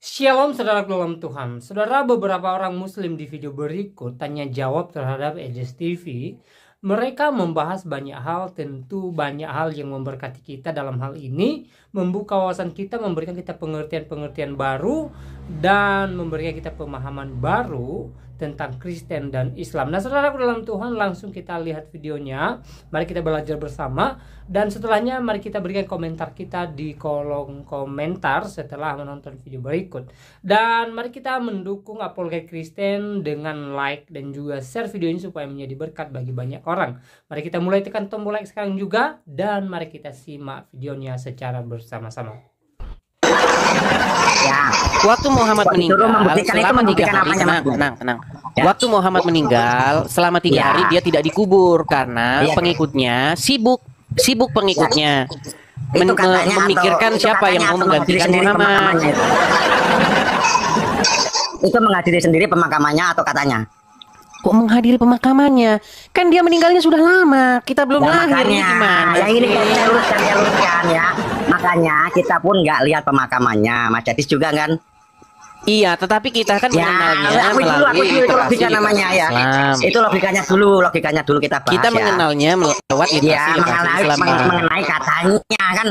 Shalom saudara dalam Tuhan. Saudara, beberapa orang muslim di video berikut tanya jawab terhadap Edges TV. Mereka membahas banyak hal, tentu banyak hal yang memberkati kita dalam hal ini, membuka wawasan kita, memberikan kita pengertian-pengertian baru, dan memberikan kita pemahaman baru tentang Kristen dan Islam. Nah, saudara dalam Tuhan, langsung kita lihat videonya. Mari kita belajar bersama, dan setelahnya mari kita berikan komentar kita di kolom komentar setelah menonton video berikut. Dan mari kita mendukung Apologet Kristen dengan like dan juga share video ini supaya menjadi berkat bagi banyak orang. Mari kita mulai tekan tombol like sekarang juga, dan mari kita simak videonya secara bersama-sama. Ya. Waktu Muhammad meninggal selama 3 hari, tenang. Ya. Waktu Muhammad meninggal selama 3 hari dia tidak dikubur karena pengikutnya sibuk pengikutnya memikirkan siapa yang mau menggantikan Muhammad. Itu menghadiri sendiri pemakamannya atau katanya? Kok menghadiri pemakamannya? Kan dia meninggalnya sudah lama. Kita belum lahir nih, gimana? Yang ini saya luruskan ya. Makanya kita pun nggak lihat pemakamannya. Mas Jadis juga kan? Iya, tetapi kita kan mengenalnya melalui itu logika namanya ya. Islam. Itu logikanya dulu kita bahas. Kita mengenalnya lewat literasi Islam. mengenai katanya kan.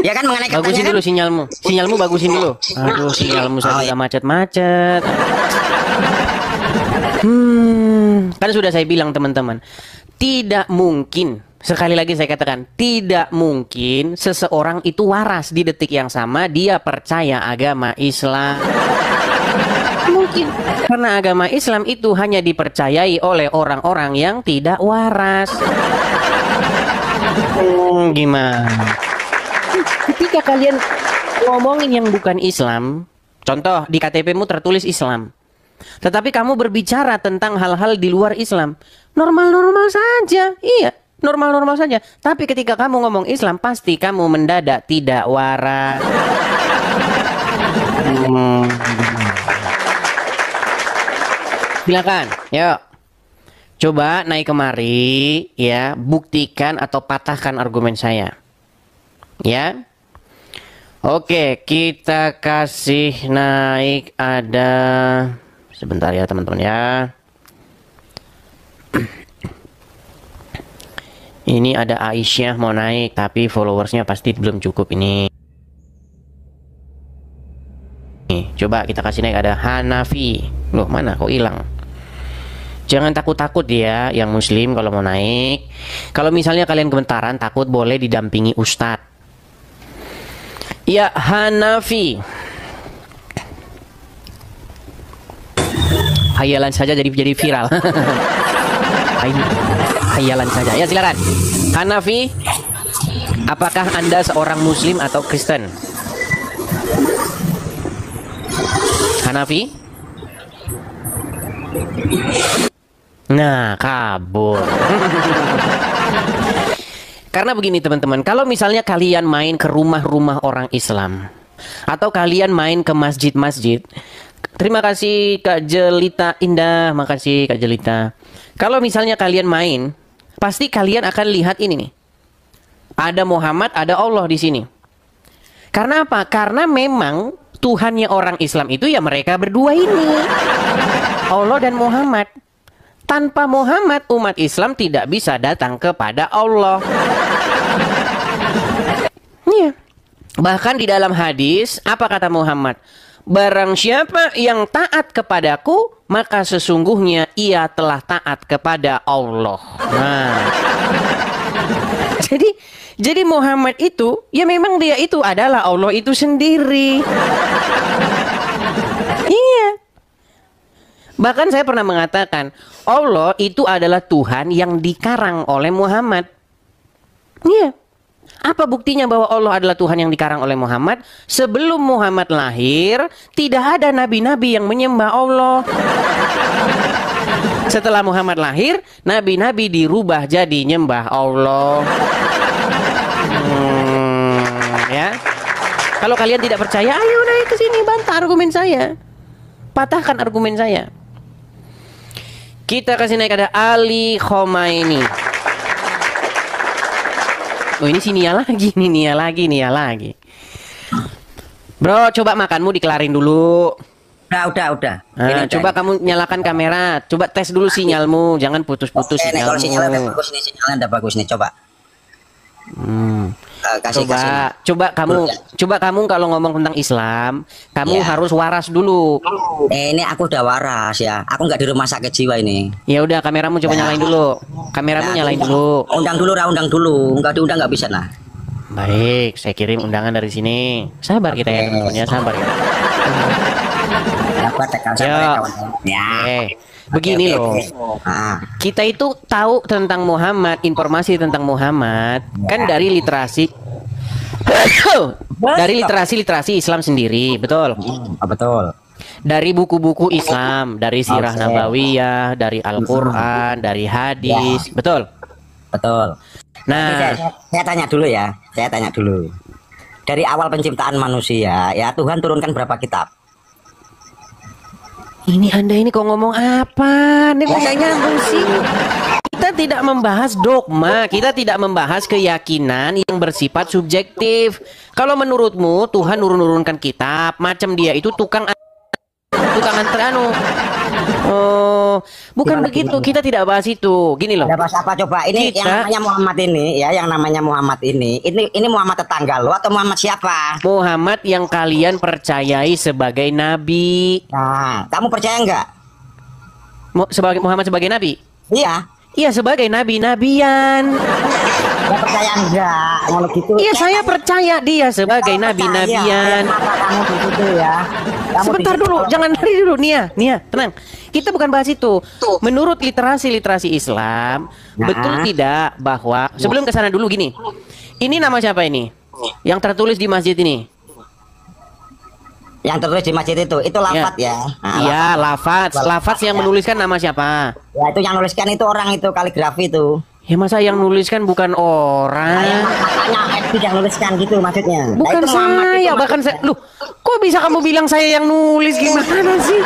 Ya kan mengenai katanya. Bagusin dulu sinyalmu bagusin dulu. Aduh, sinyalmu sudah macet-macet. Kan sudah saya bilang teman-teman, tidak mungkin, sekali lagi saya katakan, tidak mungkin seseorang itu waras di detik yang sama dia percaya agama Islam. Mungkin, karena agama Islam itu hanya dipercayai oleh orang-orang yang tidak waras. Gimana? Ketika kalian ngomongin yang bukan Islam, contoh di KTP-mu tertulis Islam, tetapi kamu berbicara tentang hal-hal di luar Islam, normal-normal saja. Iya, normal-normal saja. Tapi ketika kamu ngomong Islam, pasti kamu mendadak tidak waras. Silakan, yuk. Coba naik kemari, ya, buktikan atau patahkan argumen saya. Ya. Oke, kita kasih naik ada... Sebentar ya teman-teman ya. Ini ada Aisyah mau naik, tapi followersnya pasti belum cukup ini. Nih, coba kita kasih naik ada Hanafi. Loh, mana kok hilang? Jangan takut-takut ya yang muslim kalau mau naik. Kalau misalnya kalian gemetaran takut, boleh didampingi ustadz. Ya, Hanafi. Hayalan saja jadi viral. Hayalan saja. Ya, silakan. Hanafi, apakah Anda seorang muslim atau Kristen? Hanafi? Nah, kabur. Karena begini teman-teman, kalau misalnya kalian main ke rumah-rumah orang Islam, atau kalian main ke masjid-masjid. Terima kasih Kak Jelita Indah, makasih Kak Jelita. Kalau misalnya kalian main, pasti kalian akan lihat ini nih. Ada Muhammad, ada Allah di sini. Karena apa? Karena memang Tuhannya orang Islam itu ya mereka berdua ini. Allah dan Muhammad. Tanpa Muhammad, umat Islam tidak bisa datang kepada Allah. Iya. Bahkan di dalam hadis, apa kata Muhammad? Barang siapa yang taat kepadaku, maka sesungguhnya ia telah taat kepada Allah. Nah. Jadi Muhammad itu, ya memang dia itu adalah Allah itu sendiri. Iya. Bahkan saya pernah mengatakan, Allah itu adalah Tuhan yang dikarang oleh Muhammad. Iya. Apa buktinya bahwa Allah adalah Tuhan yang dikarang oleh Muhammad? Sebelum Muhammad lahir, tidak ada nabi-nabi yang menyembah Allah. Setelah Muhammad lahir, nabi-nabi dirubah jadi nyembah Allah. Ya. Kalau kalian tidak percaya, ayo naik ke sini, bantah argumen saya. Patahkan argumen saya. Kita kasih naik ada Ali Khomeini. Oh, ini si Nia lagi. Bro, coba makanmu dikelarin dulu. Udah. Nah, Ini coba udah. kamu nyalakan kamera. Coba tes dulu sinyalmu. Jangan putus-putus Oke, nih, kalau sinyalnya udah sinyalmu. bagus nih, sinyalnya udah bagus nih. Coba. Kasih. Coba kamu kalau ngomong tentang Islam, kamu Ya. harus waras dulu. Ini aku udah waras ya. Aku nggak di rumah sakit jiwa ini. Ya udah, kameramu coba nyalain dulu. Kameramu Nah, nyalain dulu. Undang dulu, undang dulu. Nggak diundang nggak bisa nah. Baik, saya kirim undangan dari sini. Sabar kita ya, Oke. teman-teman ya, sabar ya. Dapat tekan Yo. Ya. Begini Oke, loh. oke. Ah, Kita itu tahu tentang Muhammad, informasi tentang Muhammad kan dari literasi dari literasi Islam sendiri, betul. betul. Dari buku-buku Islam, dari Sirah Oke. Nabawiyah, dari Al-Qur'an, dari hadis, betul. Betul. Nah, Saya tanya dulu ya. Saya tanya dulu. Dari awal penciptaan manusia, ya Tuhan turunkan berapa kitab? ini Anda ini kok ngomong apa? Ini kok nggak nyambung sih. Kita tidak membahas dogma, kita tidak membahas keyakinan yang bersifat subjektif. Kalau menurutmu Tuhan nurun-nurunkan kitab, macam dia itu tukang antar anu. Oh, bukan Gimana, begitu. gimana? Kita tidak bahas itu. Gini loh. Ada bahasa apa coba? Ini yang Kita- namanya Muhammad ini, ya, yang namanya Muhammad ini Muhammad tetangga lo atau Muhammad siapa? Muhammad yang kalian percayai sebagai nabi. Nah, kamu percaya nggak? Sebagai Muhammad sebagai nabi? Iya. Iya, sebagai nabi-nabian. Nggak percaya nggak? Kalau gitu. Iya, saya percaya dia sebagai Kamu nabi-nabian. percaya, kamu di situ ya. Kamu Sebentar di situ. dulu, jangan lari dulu, Nia, tenang. Kita bukan bahas itu. Menurut literasi Islam, Nah. betul tidak bahwa sebelum ke sana dulu gini. Ini nama siapa ini? Yang tertulis di masjid ini? Yang tertulis di masjid itu lafaz ya. Nah, Iya, lafaz yang menuliskan nama siapa? Ya itu yang nuliskan itu orang itu kaligrafi itu. Ya masa yang nuliskan bukan orang? Makanya itu yang nuliskan gitu maksudnya. Nah, Bukan itu Muhammad saya, itu bahkan saya. maksudnya. Loh, kok bisa kamu bilang saya yang nulis gimana sih?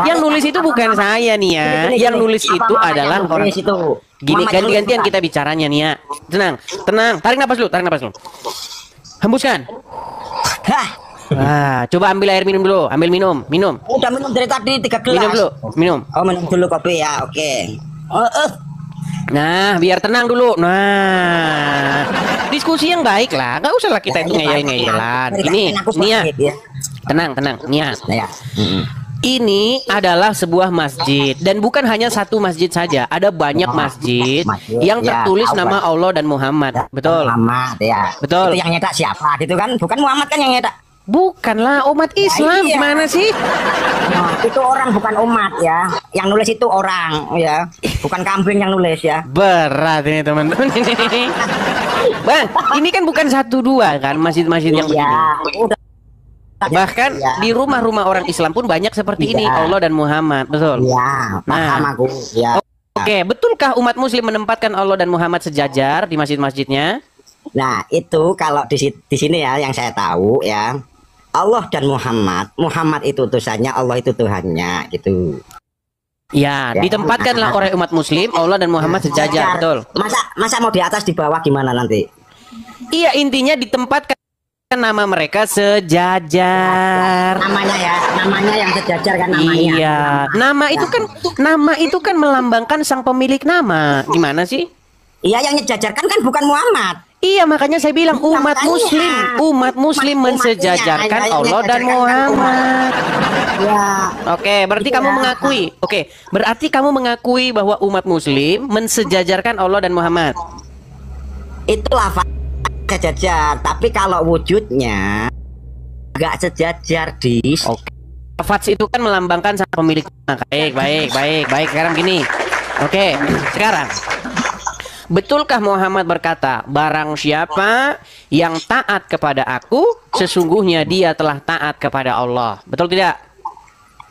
Yang nulis itu bukan saya nih ya. Gini, Yang gini. nulis Apa itu Muhammad adalah yang orang. nulis itu? Gini, Muhammad yang ganti-gantian nulis kita bicaranya nih ya. Tenang. Tarik napas dulu. Hembuskan. Hah, Coba ambil air minum dulu. Ambil minum. udah minum dari tadi 3 gelas. Minum dulu. Minum. Oh, minum dulu kopi ya. Oke. Nah, biar tenang dulu. Nah, diskusi yang baik lah. Gak usah lah kita itu ngeyel-ngeyelan. Ini, Nia. Ya. Tenang, Nia. Nah, ya. Ini adalah sebuah masjid dan bukan hanya satu masjid saja. Ada banyak masjid yang Ya, tertulis tahu, nama Pak. Allah dan Muhammad. Betul. Muhammad ya. Betul. Itu yang nyetak siapa? Itu kan bukan Muhammad kan yang nyetak. Bukanlah umat Islam. iya. Gimana sih? Nah, itu orang bukan umat ya. Yang nulis itu orang ya. Bukan kambing yang nulis ya. Berat ini teman-teman. Bang, ini kan bukan 1-2 kan masjid-masjid yang begini. Ya, udah. Bahkan Ya. di rumah-rumah orang Islam pun banyak seperti ini, Iya. Allah dan Muhammad, betul. Ya, paham Nah. aku. Ya. Oke, betulkah umat muslim menempatkan Allah dan Muhammad sejajar di masjid-masjidnya? Nah, itu kalau di sini ya yang saya tahu ya. Allah dan Muhammad itu utusannya, Allah itu Tuhannya gitu. Ya, Ya. ditempatkanlah oleh umat muslim Allah dan Muhammad sejajar, betul. Masa mau di atas di bawah gimana nanti? Iya, intinya ditempatkan nama mereka sejajar. Namanya yang sejajar kan namanya. Iya, nama itu kan melambangkan sang pemilik nama. Gimana sih? Iya, yang nyejajarkan kan bukan Muhammad. Iya, makanya saya bilang umat muslim mensejajarkan Allah dan Muhammad. Ya. Oke, berarti Iya. kamu mengakui. Oke, berarti kamu mengakui bahwa umat muslim mensejajarkan Allah dan Muhammad. Itu lafaz sejajar, tapi kalau wujudnya nggak sejajar di. Oke. Lafaz itu kan melambangkan sang pemilik nama. Baik. Sekarang gini. Oke, sekarang. Betulkah Muhammad berkata, barang siapa yang taat kepada aku, sesungguhnya dia telah taat kepada Allah. Betul tidak?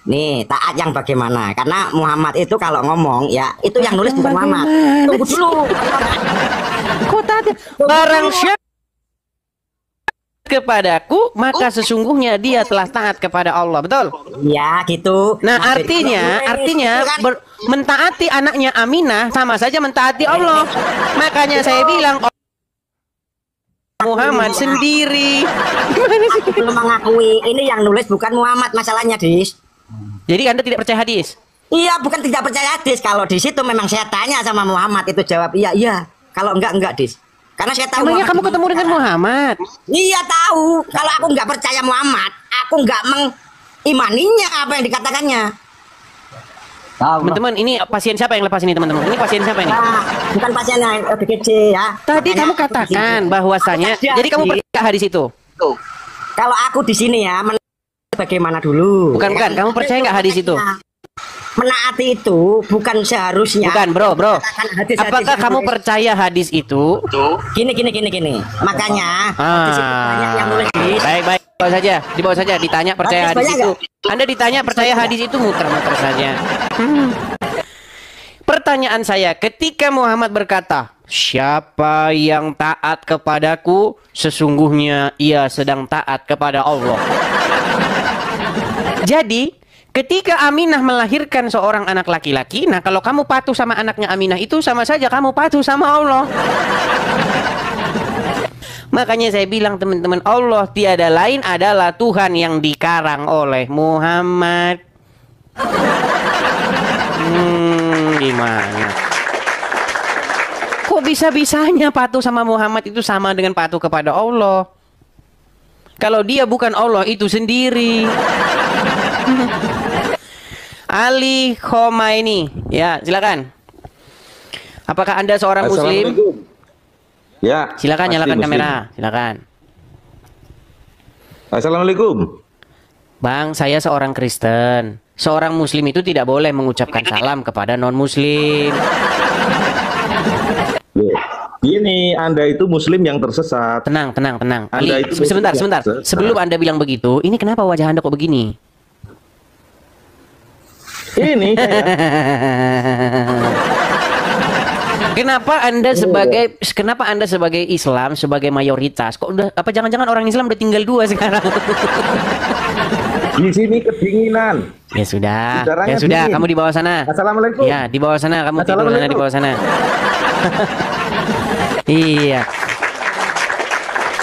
Nih, taat yang bagaimana? Karena Muhammad itu kalau ngomong ya, itu yang nulis bukan Muhammad. Tunggu dulu. Kok taat? Barang siapa kepadaku, maka sesungguhnya dia telah taat kepada Allah. Betul? Ya, gitu. Nah, Maksudnya, artinya itu kan- mentaati anaknya Aminah sama saja mentaati Allah. Makanya saya bilang Muhammad sendiri. Gimana sih? Belum mengakui. Ini yang nulis bukan Muhammad masalahnya, Dis. Jadi Anda tidak percaya hadis? Iya, bukan tidak percaya hadis. Kalau di situ memang saya tanya sama Muhammad, itu jawab iya, iya. Kalau enggak, Dis. Karena saya tahu. Emangnya kamu ketemu dengan Muhammad? Iya, tahu. Kalau aku enggak percaya Muhammad, aku enggak mengimaninya apa yang dikatakannya. Teman-teman, ini pasien siapa yang lepas ini, teman-teman? Ini pasien siapa ini? Nah, bukan pasiennya ODGJ ya. Tadi Makanya kamu aku di katakan sini. bahwasanya, jadi kamu percaya hadis itu? Kalau aku di sini ya, bagaimana dulu? Bukan, kamu percaya nggak hadis itu? Menaati itu bukan seharusnya. Bukan, bro. Hadis-hadis Apakah yang kamu nulis. percaya hadis itu? Gini. Makanya hadis itu banyak yang nulis. Baik. Dibawa saja. Ditanya percaya Hadis hadis banyak itu. Anda ditanya percaya hadis itu, muter-muter saja. Pertanyaan saya, ketika Muhammad berkata, siapa yang taat kepadaku, sesungguhnya ia sedang taat kepada Allah. Jadi, ketika Aminah melahirkan seorang anak laki-laki, nah kalau kamu patuh sama anaknya Aminah itu sama saja kamu patuh sama Allah. Makanya saya bilang teman-teman, Allah tiada lain adalah Tuhan yang dikarang oleh Muhammad. Gimana? Kok bisa-bisanya patuh sama Muhammad itu sama dengan patuh kepada Allah? Kalau dia bukan Allah itu sendiri. Ali Khomeini, ya silakan. Apakah Anda seorang Muslim? Ya. Silakan nyalakan Muslim. kamera, silakan. Assalamualaikum. Bang, saya seorang Kristen. Seorang Muslim itu tidak boleh mengucapkan salam kepada non-Muslim. Ini Anda itu Muslim yang tersesat. Tenang. Anda Ali, itu sebentar. tersesat. Sebelum Anda bilang begitu, ini kenapa wajah Anda kok begini? Ini saya. Kenapa Anda sebagai Islam, sebagai mayoritas, kok udah apa jangan-jangan orang Islam udah tinggal 2 sekarang? Di sini kedinginan. Ya sudah, Udaranya dingin. kamu di bawah sana. Assalamualaikum. Ya, di bawah sana, kamu tidur sana di bawah sana. Iya.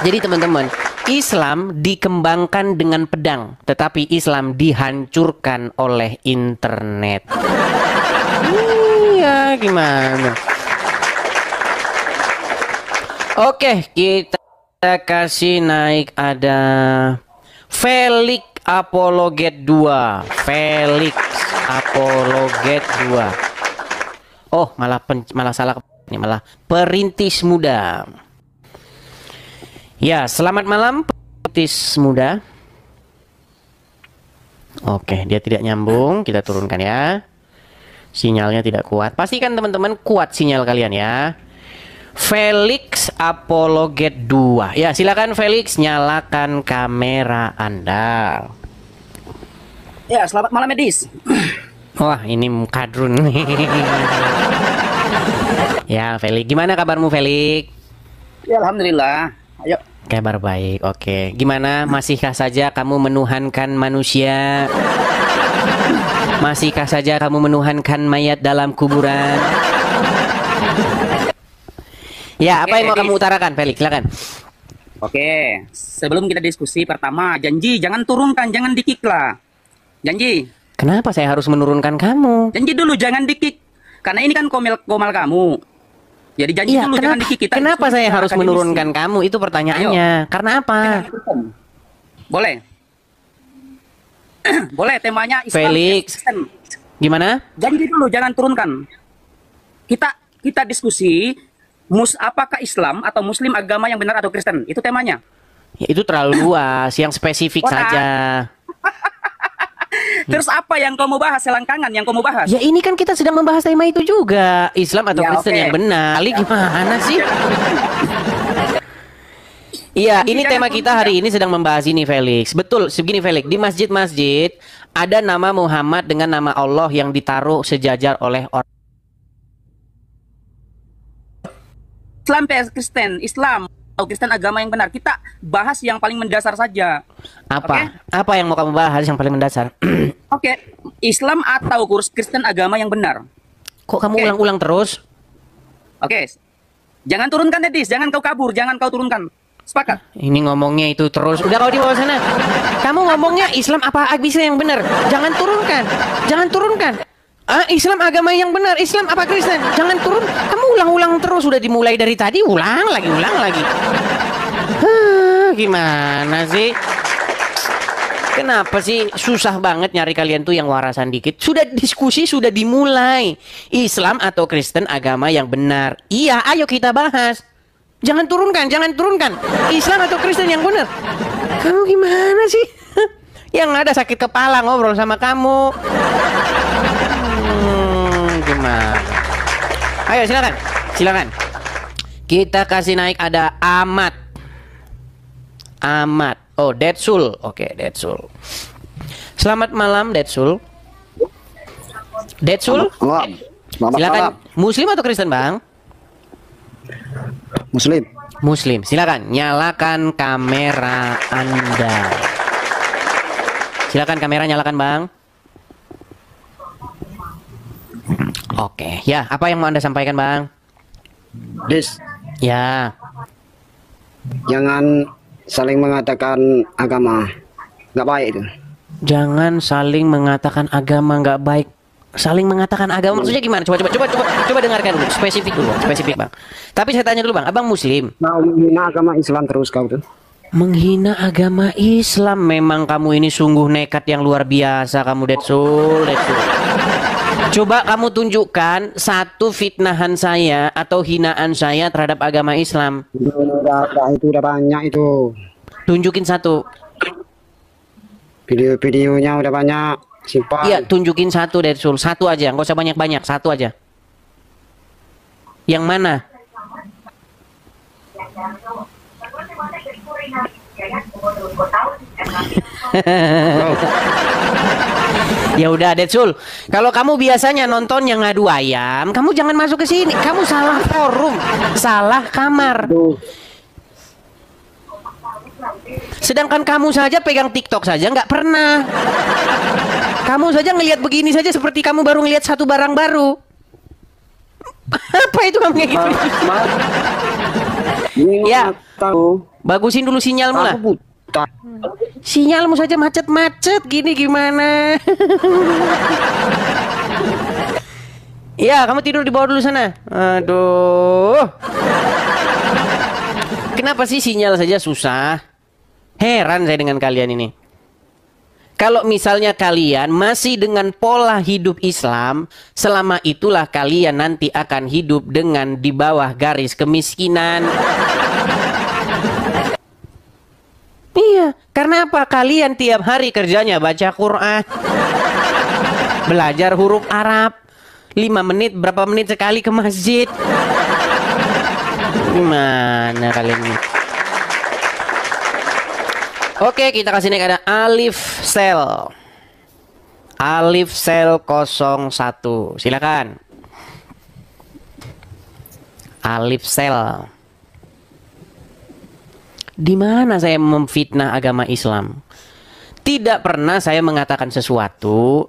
Jadi teman-teman, Islam dikembangkan dengan pedang, tetapi Islam dihancurkan oleh internet. Iya, gimana? Oke, kita kasih naik ada Felix Apologet 2. Felix Apologet 2. Oh, malah salah. Ini malah perintis muda. Ya, selamat malam perintis muda. Oke, dia tidak nyambung, kita turunkan ya. Sinyalnya tidak kuat. Pastikan teman-teman kuat sinyal kalian ya. Felix Apologet 2. Ya, silakan Felix, nyalakan kamera Anda. Ya, selamat malam Edis. Wah, ini kadrun. Ya, Felix, gimana kabarmu Felix? Ya, alhamdulillah. Ayo. Kabar baik, oke. Gimana, masihkah saja kamu menuhankan manusia? Masihkah saja kamu menuhankan mayat dalam kuburan? Ya, apa yang mau kamu utarakan, Felix? Silakan. Oke, sebelum kita diskusi, pertama janji jangan turunkan, jangan di-kick lah. Janji. Kenapa saya harus menurunkan kamu? Janji dulu jangan di-kick. Karena ini kan komal kamu. Jadi janji Iya, dulu jangan di-kick kita. kenapa saya harus akademisi. menurunkan kamu? Itu pertanyaannya. Karena apa? Boleh. Boleh, temanya Islam. Felix. Kristen. Gimana? Janji dulu jangan turunkan. Kita diskusi apakah Islam atau Muslim agama yang benar atau Kristen? Itu temanya. Ya, itu terlalu luas, yang spesifik saja. Terus apa yang kau mau bahas, selangkangan yang kau mau bahas? Ya ini kan kita sedang membahas tema itu juga, Islam atau Ya, Kristen oke. yang benar. Ali gimana sih? Iya, ini tema kita hari ini sedang membahas ini, Felix. Betul, segini Felix. Di masjid-masjid ada nama Muhammad dengan nama Allah yang ditaruh sejajar oleh orang. Islam vs Kristen, Islam atau Kristen agama yang benar. Kita bahas yang paling mendasar saja. Apa? Apa yang mau kamu bahas yang paling mendasar? Oke, Islam atau Kristen agama yang benar. Kok kamu Oke. ulang-ulang terus? Oke. Jangan turunkan Dedis, jangan kau kabur, jangan kau turunkan. Sepakat? Ini ngomongnya itu terus. Udah kau di bawah sana. Kamu ngomongnya Islam apa agama yang benar? Jangan turunkan. Jangan turunkan. Islam agama yang benar. Islam apa Kristen? Jangan turun. Kamu ulang-ulang terus. Sudah dimulai dari tadi. Ulang lagi. Gimana sih? Kenapa sih susah banget nyari kalian tuh yang warasan dikit? Sudah diskusi, sudah dimulai. Islam atau Kristen agama yang benar. Iya, ayo kita bahas. Jangan turunkan. Islam atau Kristen yang benar. Kamu gimana sih? Yang ada sakit kepala ngobrol sama kamu. Gimana? Ayo silakan. Kita kasih naik ada Ahmad. Oh, Detsul. Oke, Detsul. Selamat malam, Detsul. Selamat Silakan. Muslim atau Kristen, Bang? Muslim. Silakan nyalakan kamera Anda. Silakan kamera nyalakan, Bang. Oke, ya, apa yang mau Anda sampaikan, Bang? Des, Ya. jangan saling mengatakan agama nggak baik itu. Jangan saling mengatakan agama nggak baik. Saling mengatakan agama maksudnya gimana? Coba dengarkan dulu. Spesifik, Bang. Tapi saya tanya dulu, Bang. Abang Muslim? Mau menghina agama Islam terus kau tuh. Menghina agama Islam. Memang kamu ini sungguh nekat yang luar biasa, kamu Detsul. Coba kamu tunjukkan satu fitnahan saya atau hinaan saya terhadap agama Islam. Itu udah banyak itu. Tunjukin satu. Video-videonya udah banyak. Simpel. Iya, tunjukin satu, Detsul. Satu aja, nggak usah banyak-banyak. Satu aja. Yang mana? Ya udah, Detsul. Kalau kamu biasanya nonton yang ngadu ayam, kamu jangan masuk ke sini. Kamu salah forum, salah kamar. Sedangkan kamu saja pegang TikTok saja nggak pernah. Kamu saja ngelihat begini saja seperti kamu baru ngelihat satu barang baru. Apa itu kamu kayak gitu? Ya, bagusin dulu sinyalmu lah. Sinyalmu saja macet-macet gini gimana? Ya, kamu tidur di bawah dulu sana. Aduh. Kenapa sih sinyal saja susah? Heran saya dengan kalian ini. Kalau misalnya kalian masih dengan pola hidup Islam, selama itulah kalian nanti akan hidup dengan di bawah garis kemiskinan. Iya, karena apa? Kalian tiap hari kerjanya baca Quran, belajar huruf Arab, 5 menit, berapa menit sekali ke masjid. Gimana kalian ini? Oke, kita kasih naik ada Alif Sel 01. Silakan. Alif Sel. Di mana saya memfitnah agama Islam? Tidak pernah saya mengatakan sesuatu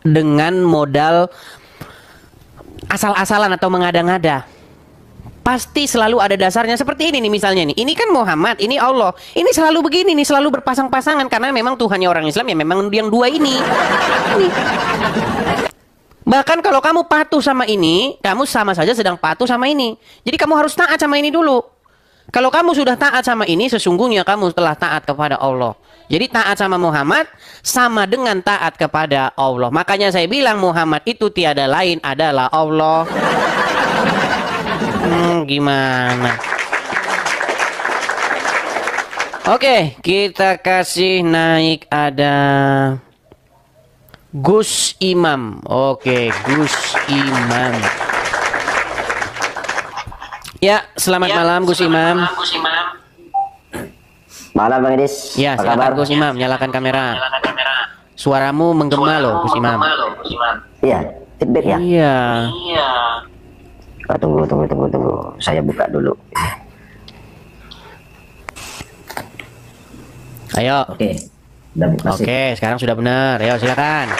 dengan modal asal-asalan atau mengada-ngada. Pasti selalu ada dasarnya seperti ini nih misalnya nih. Ini kan Muhammad, ini Allah. Ini selalu begini nih, selalu berpasang-pasangan karena memang Tuhannya orang Islam ya memang yang dua ini. Bahkan kalau kamu patuh sama ini, kamu sama saja sedang patuh sama ini. Jadi kamu harus taat sama ini dulu. Kalau kamu sudah taat sama ini, sesungguhnya kamu telah taat kepada Allah. Jadi taat sama Muhammad sama dengan taat kepada Allah. Makanya saya bilang Muhammad itu tiada lain adalah Allah. Gimana? Oke, kita kasih naik ada Gus Imam. Oke, Gus Imam. Ya, selamat malam Gus Imam. Malam Bang Idis. Ya, Apa silakan kabar? Gus Imam, nyalakan kamera. Suaramu menggema loh Gus Imam. Iya, feedback ya. Iya. Oh, tunggu. Saya buka dulu. Ayo. Oke. Udah buka sih. Oke, sekarang sudah benar. Ayo silakan.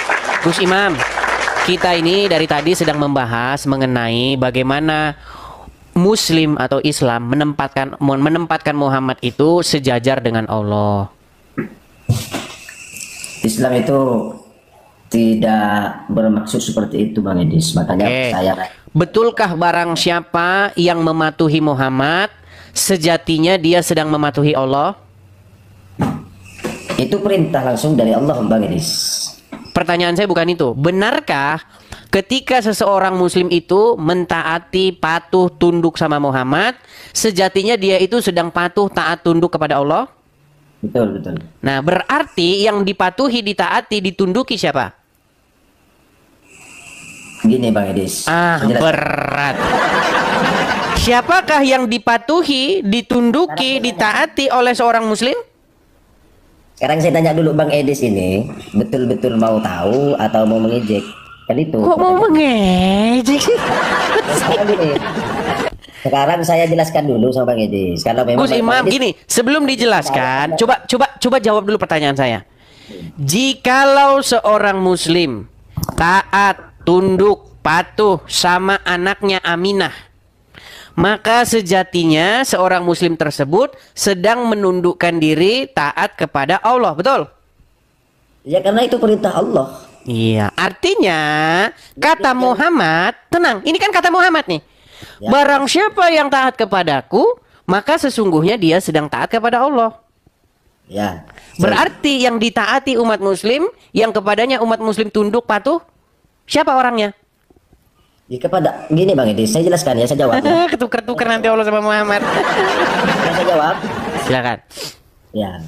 Gus Imam, kita ini dari tadi sedang membahas mengenai bagaimana Muslim atau Islam menempatkan Muhammad itu sejajar dengan Allah? Islam itu tidak bermaksud seperti itu Bang Edis. Makanya saya betulkah barang siapa yang mematuhi Muhammad sejatinya dia sedang mematuhi Allah? itu perintah langsung dari Allah Bang Edis. Pertanyaan saya bukan itu. Benarkah ketika seseorang muslim itu mentaati, patuh, tunduk sama Muhammad, sejatinya dia itu sedang patuh, taat, tunduk kepada Allah? Betul, betul. Nah, berarti yang dipatuhi, ditaati, ditunduki siapa? Gini Bang Edis. Berat. Siapakah yang dipatuhi, ditunduki, ditaati oleh seorang muslim? Sekarang saya tanya dulu Bang Edis ini, betul-betul mau tahu atau mau mengejek? Kan itu. Kok mau mengejek sih? Sekarang saya jelaskan dulu sama Bang Edis. Kalau memang Gus Imam gini, sebelum dijelaskan, coba jawab dulu pertanyaan saya. Jikalau seorang muslim taat, tunduk, patuh sama anaknya Aminah, maka sejatinya seorang muslim tersebut sedang menundukkan diri taat kepada Allah, betul? Ya karena itu perintah Allah. Iya, artinya kata Muhammad, tenang, ini kan kata Muhammad nih. Ya. Barang siapa yang taat kepadaku, maka sesungguhnya dia sedang taat kepada Allah. Ya. Berarti yang ditaati umat muslim, yang kepadanya umat muslim tunduk patuh, siapa orangnya? Ya, kepada gini Bang Edis, saya jelaskan ya, saya jawab. Ya. Ketukar-tukar nanti Allah sama Muhammad. Saya jawab. Silakan. Ya.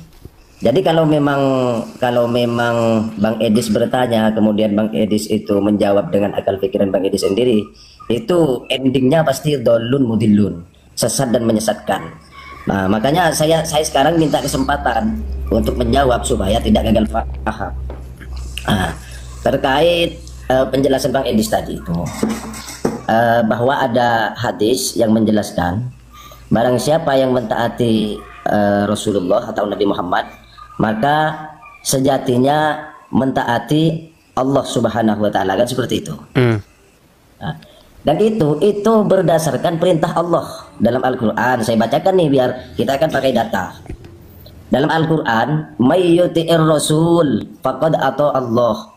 Jadi kalau memang Bang Edis bertanya, kemudian Bang Edis itu menjawab dengan akal pikiran Bang Edis sendiri, itu endingnya pasti dolun mudilun, sesat dan menyesatkan. Nah, makanya saya sekarang minta kesempatan untuk menjawab supaya tidak gagal paham. Nah, terkait penjelasan Bang Edis tadi itu, bahwa ada hadis yang menjelaskan barang siapa yang mentaati Rasulullah atau Nabi Muhammad, maka sejatinya mentaati Allah Subhanahu wa taala, kan seperti itu. Nah, dan itu berdasarkan perintah Allah dalam Al-Qur'an. Saya bacakan nih biar kita akan pakai data. Dalam Al-Qur'an, may yuti'ir rasul faqad ata Allah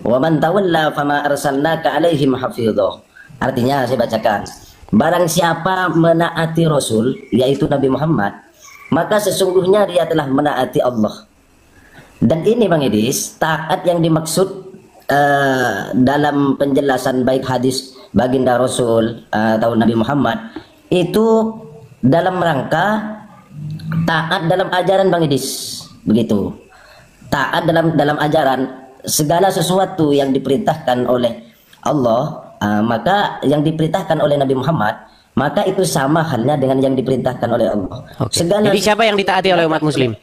wa man tawalla fama arsalnaka alaihim hafidha. Artinya saya bacakan, barang siapa menaati Rasul yaitu Nabi Muhammad, maka sesungguhnya dia telah menaati Allah. Dan ini Bang Edis, taat yang dimaksud dalam penjelasan baik hadis baginda Rasul atau Nabi Muhammad itu dalam rangka taat dalam ajaran Bang Edis, begitu. Taat dalam ajaran segala sesuatu yang diperintahkan oleh Allah, maka yang diperintahkan oleh Nabi Muhammad, maka itu sama halnya dengan yang diperintahkan oleh Allah. Okay. Jadi siapa yang ditaati oleh umat muslim?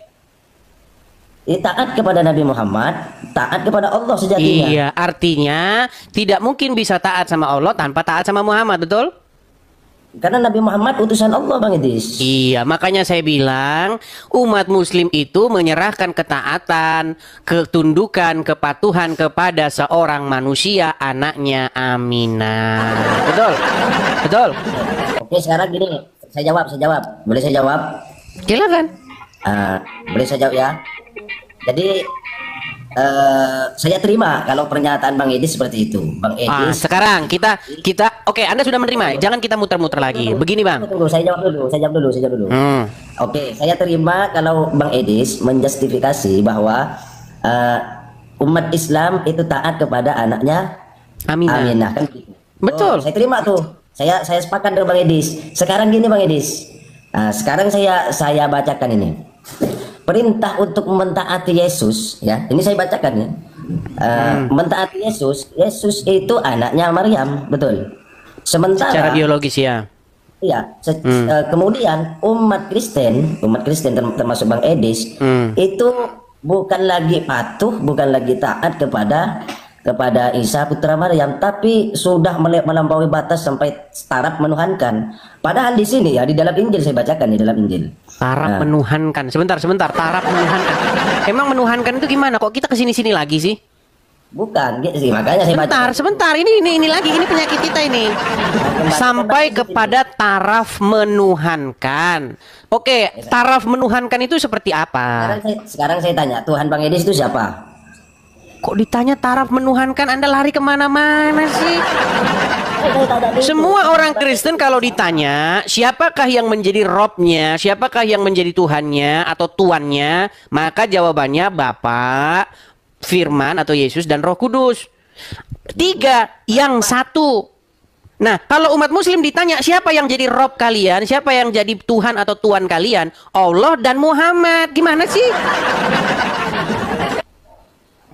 Taat kepada Nabi Muhammad, taat kepada Allah sejatinya. Iya, artinya tidak mungkin bisa taat sama Allah tanpa taat sama Muhammad, betul? Karena Nabi Muhammad utusan Allah Bang Edis. Iya, makanya saya bilang umat muslim itu menyerahkan ketaatan, ketundukan, kepatuhan kepada seorang manusia, anaknya Aminah. Betul? Betul? Oke, sekarang gini, saya jawab. Boleh saya jawab? Silakan. Boleh saya jawab ya? Jadi saya terima kalau pernyataan Bang Edis seperti itu, Bang Edis. Sekarang kita oke, Anda sudah menerima. Jangan kita muter-muter lagi. Begini, Bang. Saya jawab dulu. Oke, saya terima kalau Bang Edis menjustifikasi bahwa umat Islam itu taat kepada anaknya Aminah kan gitu. Betul. Saya terima tuh. Saya sepakat dengan Bang Edis. Sekarang gini Bang Edis. Sekarang saya bacakan ini. Perintah untuk mentaati Yesus, ya. Ini saya bacakan ya. Mentaati Yesus itu anaknya Maryam, betul. Sementara secara biologis ya. Iya. Kemudian umat Kristen termasuk Bang Edis, itu bukan lagi patuh, bukan lagi taat kepada Isa putra Maryam, tapi sudah melampaui batas sampai taraf menuhankan. Padahal di sini ya, di dalam Injil saya bacakan di dalam Injil. Taraf menuhankan. Sebentar. Taraf menuhankan. Emang menuhankan itu gimana? Kok kita kesini-sini lagi sih? Bukan, gitu sih. Makanya saya baca. Sebentar. Ini lagi, ini penyakit kita ini. Sampai kepada taraf menuhankan. Oke, taraf menuhankan itu seperti apa? Sekarang saya tanya, Tuhan Bang Edis itu siapa? Kok ditanya taraf menuhankan, Anda lari kemana-mana sih? Semua orang Kristen kalau ditanya siapakah yang menjadi Robnya, siapakah yang menjadi Tuhannya atau Tuannya, maka jawabannya Bapa, Firman atau Yesus dan Roh Kudus. 3 yang satu. Nah, kalau umat Muslim ditanya siapa yang jadi Rob kalian, siapa yang jadi Tuhan atau Tuan kalian, Allah dan Muhammad. Gimana sih?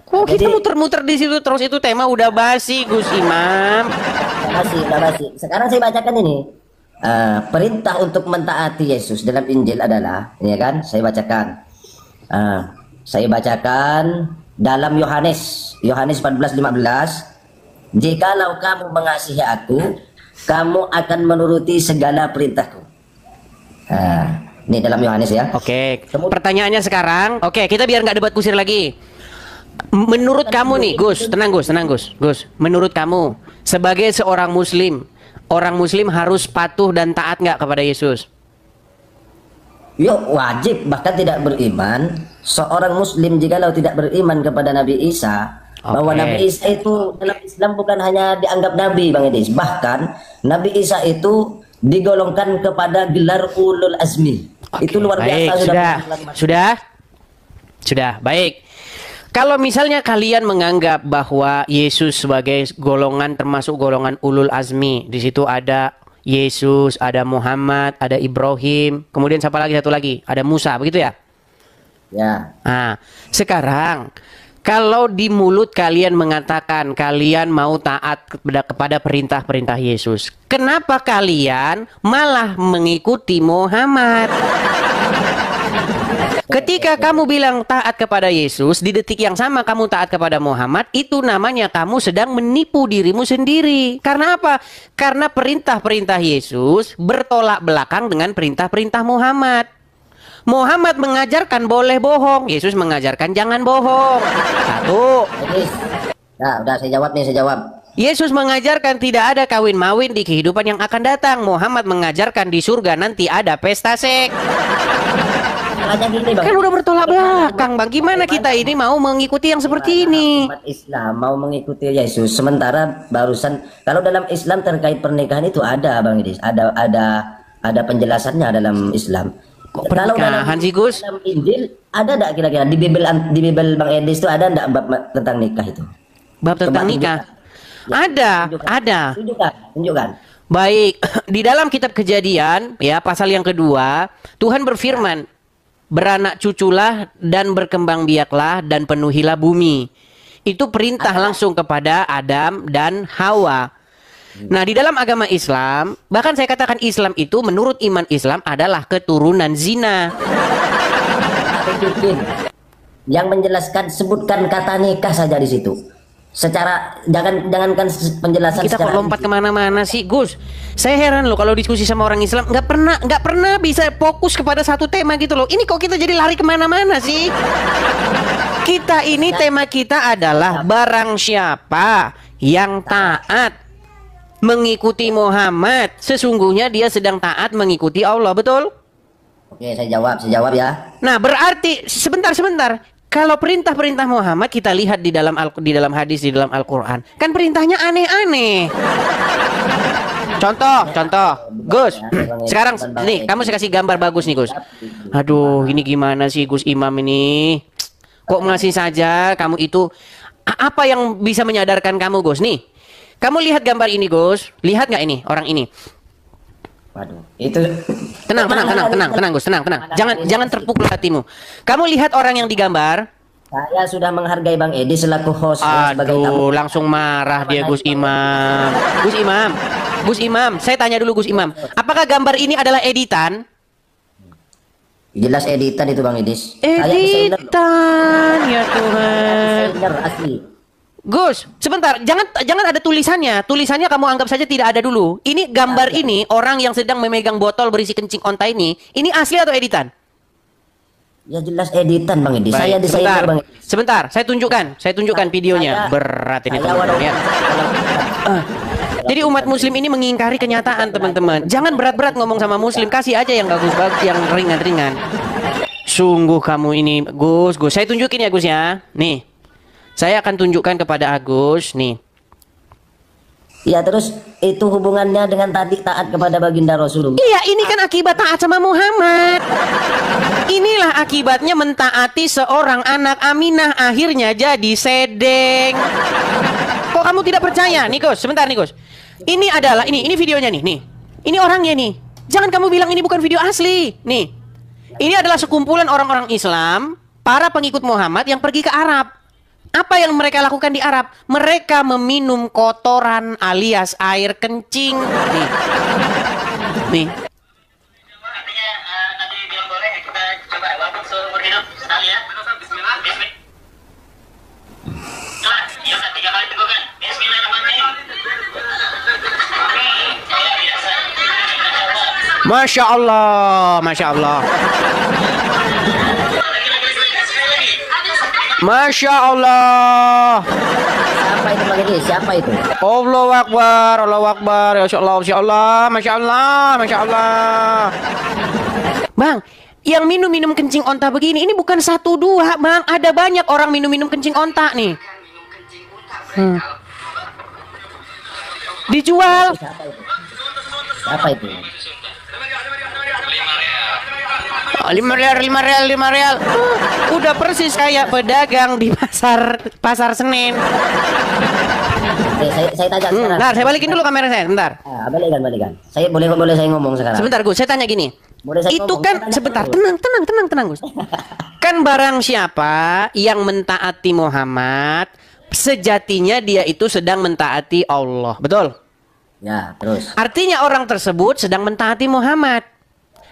Kok kita muter-muter di situ terus, itu tema udah basi, Gus Imam. Udah basi. Sekarang saya bacakan ini. Perintah untuk mentaati Yesus dalam Injil adalah, ya kan? Saya bacakan dalam Yohanes 14:15, jikalau kamu mengasihi aku, kamu akan menuruti segala perintahku. Ini dalam Yohanes ya. Oke, pertanyaannya sekarang, oke, kita biar nggak debat kusir lagi. Menurut kamu nih, Gus, tenang Gus. Menurut kamu, sebagai seorang Muslim, orang Muslim harus patuh dan taat nggak kepada Yesus? Yuk, wajib, bahkan tidak beriman. Seorang Muslim jikalau tidak beriman kepada Nabi Isa, bahwa Nabi Isa itu dalam Islam bukan hanya dianggap Nabi, Bang Edis. Bahkan Nabi Isa itu digolongkan kepada gelar ulul azmi. Itu luar biasa. Sudah, baik. Kalau misalnya kalian menganggap bahwa Yesus sebagai golongan termasuk golongan ulul azmi, di situ ada Yesus, ada Muhammad, ada Ibrahim, kemudian siapa lagi, satu lagi, ada Musa, begitu ya? Ya. Nah, sekarang kalau di mulut kalian mengatakan kalian mau taat kepada perintah-perintah Yesus, kenapa kalian malah mengikuti Muhammad? Ketika kamu bilang taat kepada Yesus, di detik yang sama kamu taat kepada Muhammad, itu namanya kamu sedang menipu dirimu sendiri. Karena apa? Karena perintah-perintah Yesus bertolak belakang dengan perintah-perintah Muhammad. Muhammad mengajarkan boleh bohong, Yesus mengajarkan jangan bohong. Satu. Nah, udah saya jawab. Yesus mengajarkan tidak ada kawin-mawin di kehidupan yang akan datang. Muhammad mengajarkan di surga nanti ada pesta seks. Kan udah bertolak belakang, Bang. Gimana kita ini mau mengikuti yang seperti ini? Umat Islam mau mengikuti Yesus, sementara barusan kalau dalam Islam terkait pernikahan itu ada, Bang Idis, ada penjelasannya dalam Islam. Kok pernikahan sih, Gus? Dalam Injil ada enggak kira-kira di Bible Bang Edis itu ada enggak bab tentang nikah itu? Bab tentang nikah? Ada. Tunjukkan. Baik, di dalam kitab Kejadian ya pasal yang kedua, Tuhan berfirman, beranak cuculah dan berkembang biaklah dan penuhilah bumi. Itu perintah langsung kepada Adam dan Hawa. Nah, di dalam agama Islam, bahkan saya katakan Islam itu menurut iman Islam adalah keturunan zina. Yang menjelaskan, sebutkan kata nikah saja di situ. Secara jangankan penjelasan. Kita kok lompat kemana-mana sih, Gus? Saya heran loh kalau diskusi sama orang Islam nggak pernah bisa fokus kepada satu tema gitu loh. Ini kok kita jadi lari kemana-mana sih? Kita ini tema kita adalah barang siapa yang taat mengikuti Muhammad, sesungguhnya dia sedang taat mengikuti Allah, betul? Oke, saya jawab ya. Nah, berarti sebentar. Kalau perintah-perintah Muhammad kita lihat di dalam hadis, di dalam Al-Quran, kan perintahnya aneh-aneh. Contoh, Gus. Sekarang nih, kamu saya kasih gambar bagus nih, Gus. Aduh, ini gimana sih Gus Imam ini? Kok masih saja kamu itu, apa yang bisa menyadarkan kamu, Gus? Nih, kamu lihat gambar ini, Gus. Lihat nggak ini orang ini? Waduh, itu tenang, Gus, tenang. Jangan terpukul hatimu. Kamu lihat orang yang digambar. Saya sudah menghargai Bang Edi selaku host sebagai tamu. Langsung marah dia Gus Imam. Gus Imam, saya tanya dulu Gus Imam, apakah gambar ini adalah editan? Jelas editan itu Bang Edis. Editan, ya Tuhan. Asli. Gus, sebentar, jangan ada tulisannya. Tulisannya kamu anggap saja tidak ada dulu. Ini gambar ini orang yang sedang memegang botol berisi kencing onta ini asli atau editan? Ya jelas editan Bang Edi. Baik, Saya sebentar, Bang. sebentar, saya tunjukkan videonya. Berat ini teman-teman ya. Jadi umat muslim ini mengingkari kenyataan teman-teman. Jangan berat-berat ngomong sama muslim, kasih aja yang bagus-bagus, yang ringan-ringan. Sungguh kamu ini Gus, saya tunjukin ya Gus ya. Nih, saya akan tunjukkan kepada Agus nih. Ya terus itu hubungannya dengan tadi taat kepada baginda Rasulullah. Iya, ini kan akibat taat sama Muhammad. Inilah akibatnya mentaati seorang anak Aminah, akhirnya jadi sedeng. Kok kamu tidak percaya? Nih Gus, sebentar nih Gus. Ini adalah ini videonya nih. Ini orangnya nih. Jangan kamu bilang ini bukan video asli. Nih. Ini adalah sekumpulan orang-orang Islam, para pengikut Muhammad yang pergi ke Arab. Apa yang mereka lakukan di Arab? Mereka meminum kotoran alias air kencing. Nih. Artinya nanti bilang boleh kita coba walaupun seumur hidup sekali ya. Bismillah. Coba, ya 3 kali tegukan. Bismillahirrahmanirrahim. Luar biasa. Masya Allah, Masya Allah. Masya Allah. Siapa itu Bang Edi? Siapa itu? Allahu Akbar, Allahu Akbar. Masya Allah, Masya Allah, Masya Allah, Masya Allah. Bang, yang minum-minum kencing onta begini, ini bukan 1, 2, Bang. Ada banyak orang minum-minum kencing onta nih. Dijual. Siapa itu? 5 real. Udah persis kayak pedagang di pasar Senen. Saya tanya sekarang. Bentar, saya balikin dulu kamera saya, bentar. Balikan. Saya boleh saya ngomong sekarang. Sebentar Gus, saya tanya gini. Boleh saya Itu ngomong? kan Saya tanya sebentar, dulu. tenang Gus. Kan barang siapa yang mentaati Muhammad, sejatinya dia itu sedang mentaati Allah. Betul? Ya, terus. Artinya orang tersebut sedang mentaati Muhammad.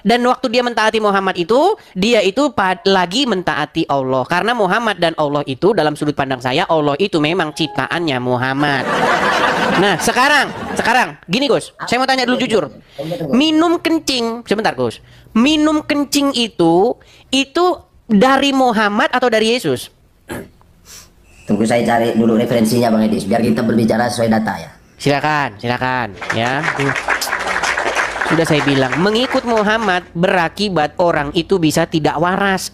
Dan waktu dia mentaati Muhammad itu, dia itu lagi mentaati Allah. Karena Muhammad dan Allah itu dalam sudut pandang saya, Allah itu memang ciptaannya Muhammad. Nah, sekarang, gini Gus, saya mau tanya dulu jujur. Minum kencing, sebentar Gus. Minum kencing itu dari Muhammad atau dari Yesus? Tunggu saya cari dulu referensinya Bang Edi, biar kita berbicara sesuai data ya. Silakan, ya. Sudah saya bilang, mengikut Muhammad berakibat orang itu bisa tidak waras.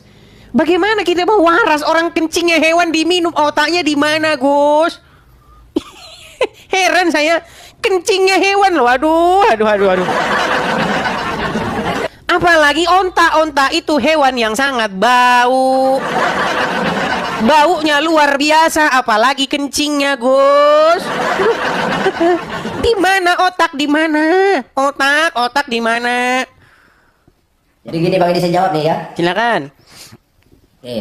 Bagaimana kita mau waras? Orang kencingnya hewan diminum, otaknya di mana, Gus? Heran saya, kencingnya hewan loh. Aduh. Apalagi onta itu hewan yang sangat bau. Baunya luar biasa, apalagi kencingnya, Gus. Di mana otak, di mana? Otak di mana? Jadi gini Bang Edi, saya jawab nih ya. Silakan. Oke.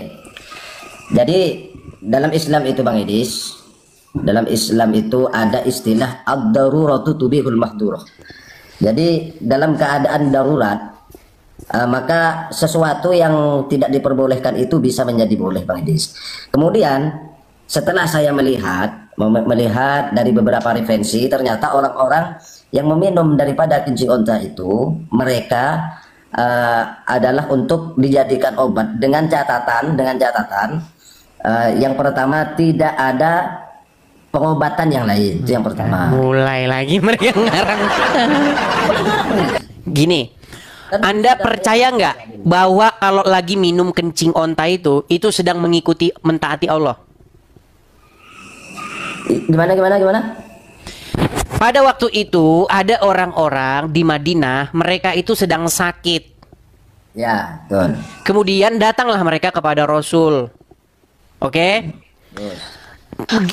Jadi dalam Islam itu Bang Edis, dalam Islam itu ada istilah ad-daruratu tubihul mahdurah. Jadi dalam keadaan darurat, maka sesuatu yang tidak diperbolehkan itu bisa menjadi boleh Bang Edis. Kemudian setelah saya melihat dari beberapa referensi, ternyata orang-orang yang meminum daripada kencing onta itu mereka adalah untuk dijadikan obat dengan catatan yang pertama tidak ada pengobatan yang lain, itu yang pertama. Mulai lagi mereka ngarang. Gini, Anda percaya nggak bahwa kalau lagi minum kencing onta itu sedang mentaati Allah? Gimana? Pada waktu itu ada orang-orang di Madinah, mereka itu sedang sakit. Ya, betul. Kemudian datanglah mereka kepada Rasul. Oke?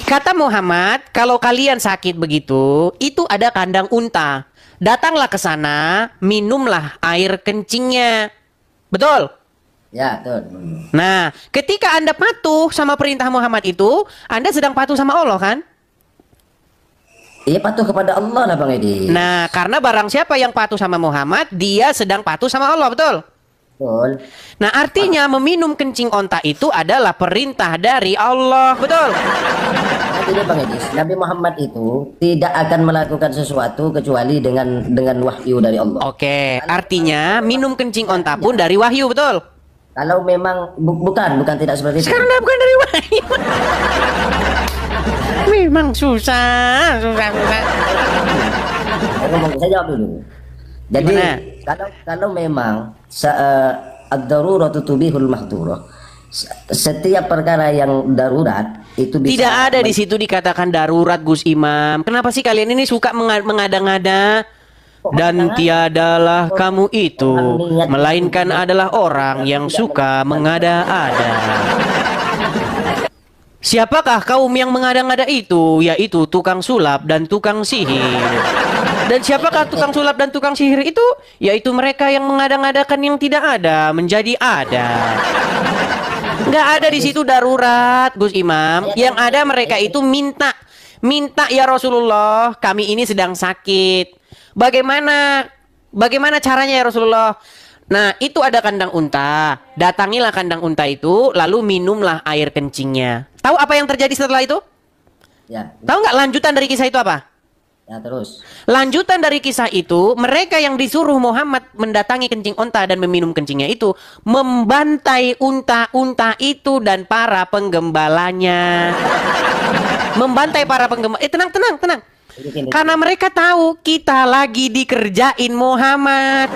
Kata Muhammad, kalau kalian sakit begitu, itu ada kandang unta. Datanglah ke sana, minumlah air kencingnya. Betul? Ya, betul. Nah, ketika Anda patuh sama perintah Muhammad itu, Anda sedang patuh sama Allah kan? Iya, patuh kepada Allah lah Bang Edi. Nah, karena barang siapa yang patuh sama Muhammad, dia sedang patuh sama Allah, betul? Betul. Nah, artinya meminum kencing onta itu adalah perintah dari Allah, betul? Artinya Bang Edi, Nabi Muhammad itu tidak akan melakukan sesuatu kecuali dengan wahyu dari Allah. Oke, artinya minum kencing onta pun dari wahyu, betul? Kalau memang bukan tidak seperti itu. Sekarang bukan dari wahyu. Memang susah. Saya jawab dulu. Jadi Gimana? kalau memang ad-daruratu tubihul mahdhurah. Setiap perkara yang darurat itu bisa. Tidak ada di situ dikatakan darurat, Gus Imam. Kenapa sih kalian ini suka mengada-ngada? Dan tiadalah kamu itu, melainkan adalah orang yang suka mengada-ada. Siapakah kaum yang mengada-ngada itu? Yaitu tukang sulap dan tukang sihir. Dan siapakah tukang sulap dan tukang sihir itu? Yaitu mereka yang mengada-ngadakan yang tidak ada menjadi ada. Nggak ada di situ darurat, Gus Imam. Yang ada mereka itu minta ya Rasulullah, kami ini sedang sakit. Bagaimana caranya ya Rasulullah? Nah, itu ada kandang unta. Datangilah kandang unta itu, lalu minumlah air kencingnya. Tahu apa yang terjadi setelah itu? Ya. Tahu nggak lanjutan dari kisah itu apa? Ya, terus. Lanjutan dari kisah itu, mereka yang disuruh Muhammad mendatangi kencing unta dan meminum kencingnya itu, membantai unta-unta itu dan para penggembalanya. Membantai para penggembala. Tenang. Karena mereka tahu kita lagi dikerjain Muhammad.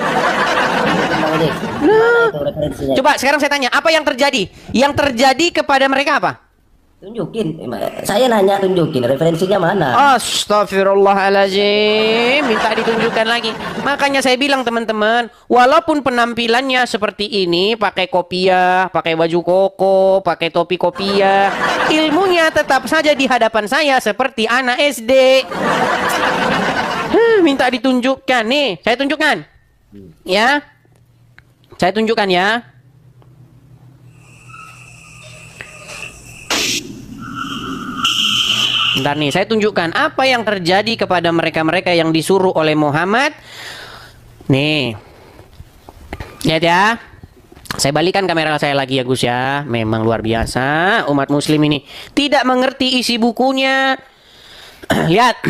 Coba sekarang saya tanya, apa yang terjadi? Yang terjadi kepada mereka apa? Tunjukin. Saya nanya tunjukin referensinya mana? Astagfirullahaladzim. Minta ditunjukkan lagi. Makanya saya bilang teman-teman, walaupun penampilannya seperti ini, pakai kopiah, pakai baju koko, pakai topi kopiah, ilmunya tetap saja di hadapan saya seperti anak SD. Minta ditunjukkan nih. Saya tunjukkan. Ya. Saya tunjukkan ya. Bentar nih, saya tunjukkan apa yang terjadi kepada mereka-mereka yang disuruh oleh Muhammad. Nih. Lihat ya. Saya balikan kamera saya lagi ya Gus ya. Memang luar biasa umat muslim ini. Tidak mengerti isi bukunya. Lihat.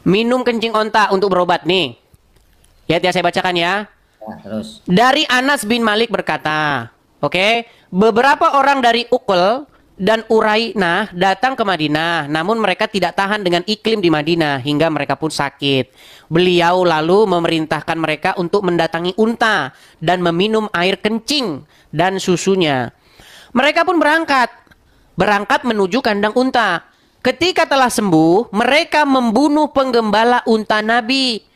Minum kencing onta untuk berobat nih. Lihat ya, saya bacakan ya. Ya, terus. Dari Anas bin Malik berkata, oke, beberapa orang dari Uqal dan Urainah datang ke Madinah, namun mereka tidak tahan dengan iklim di Madinah hingga mereka pun sakit. Beliau lalu memerintahkan mereka untuk mendatangi unta dan meminum air kencing dan susunya. Mereka pun berangkat menuju kandang unta. Ketika telah sembuh, mereka membunuh penggembala unta Nabi.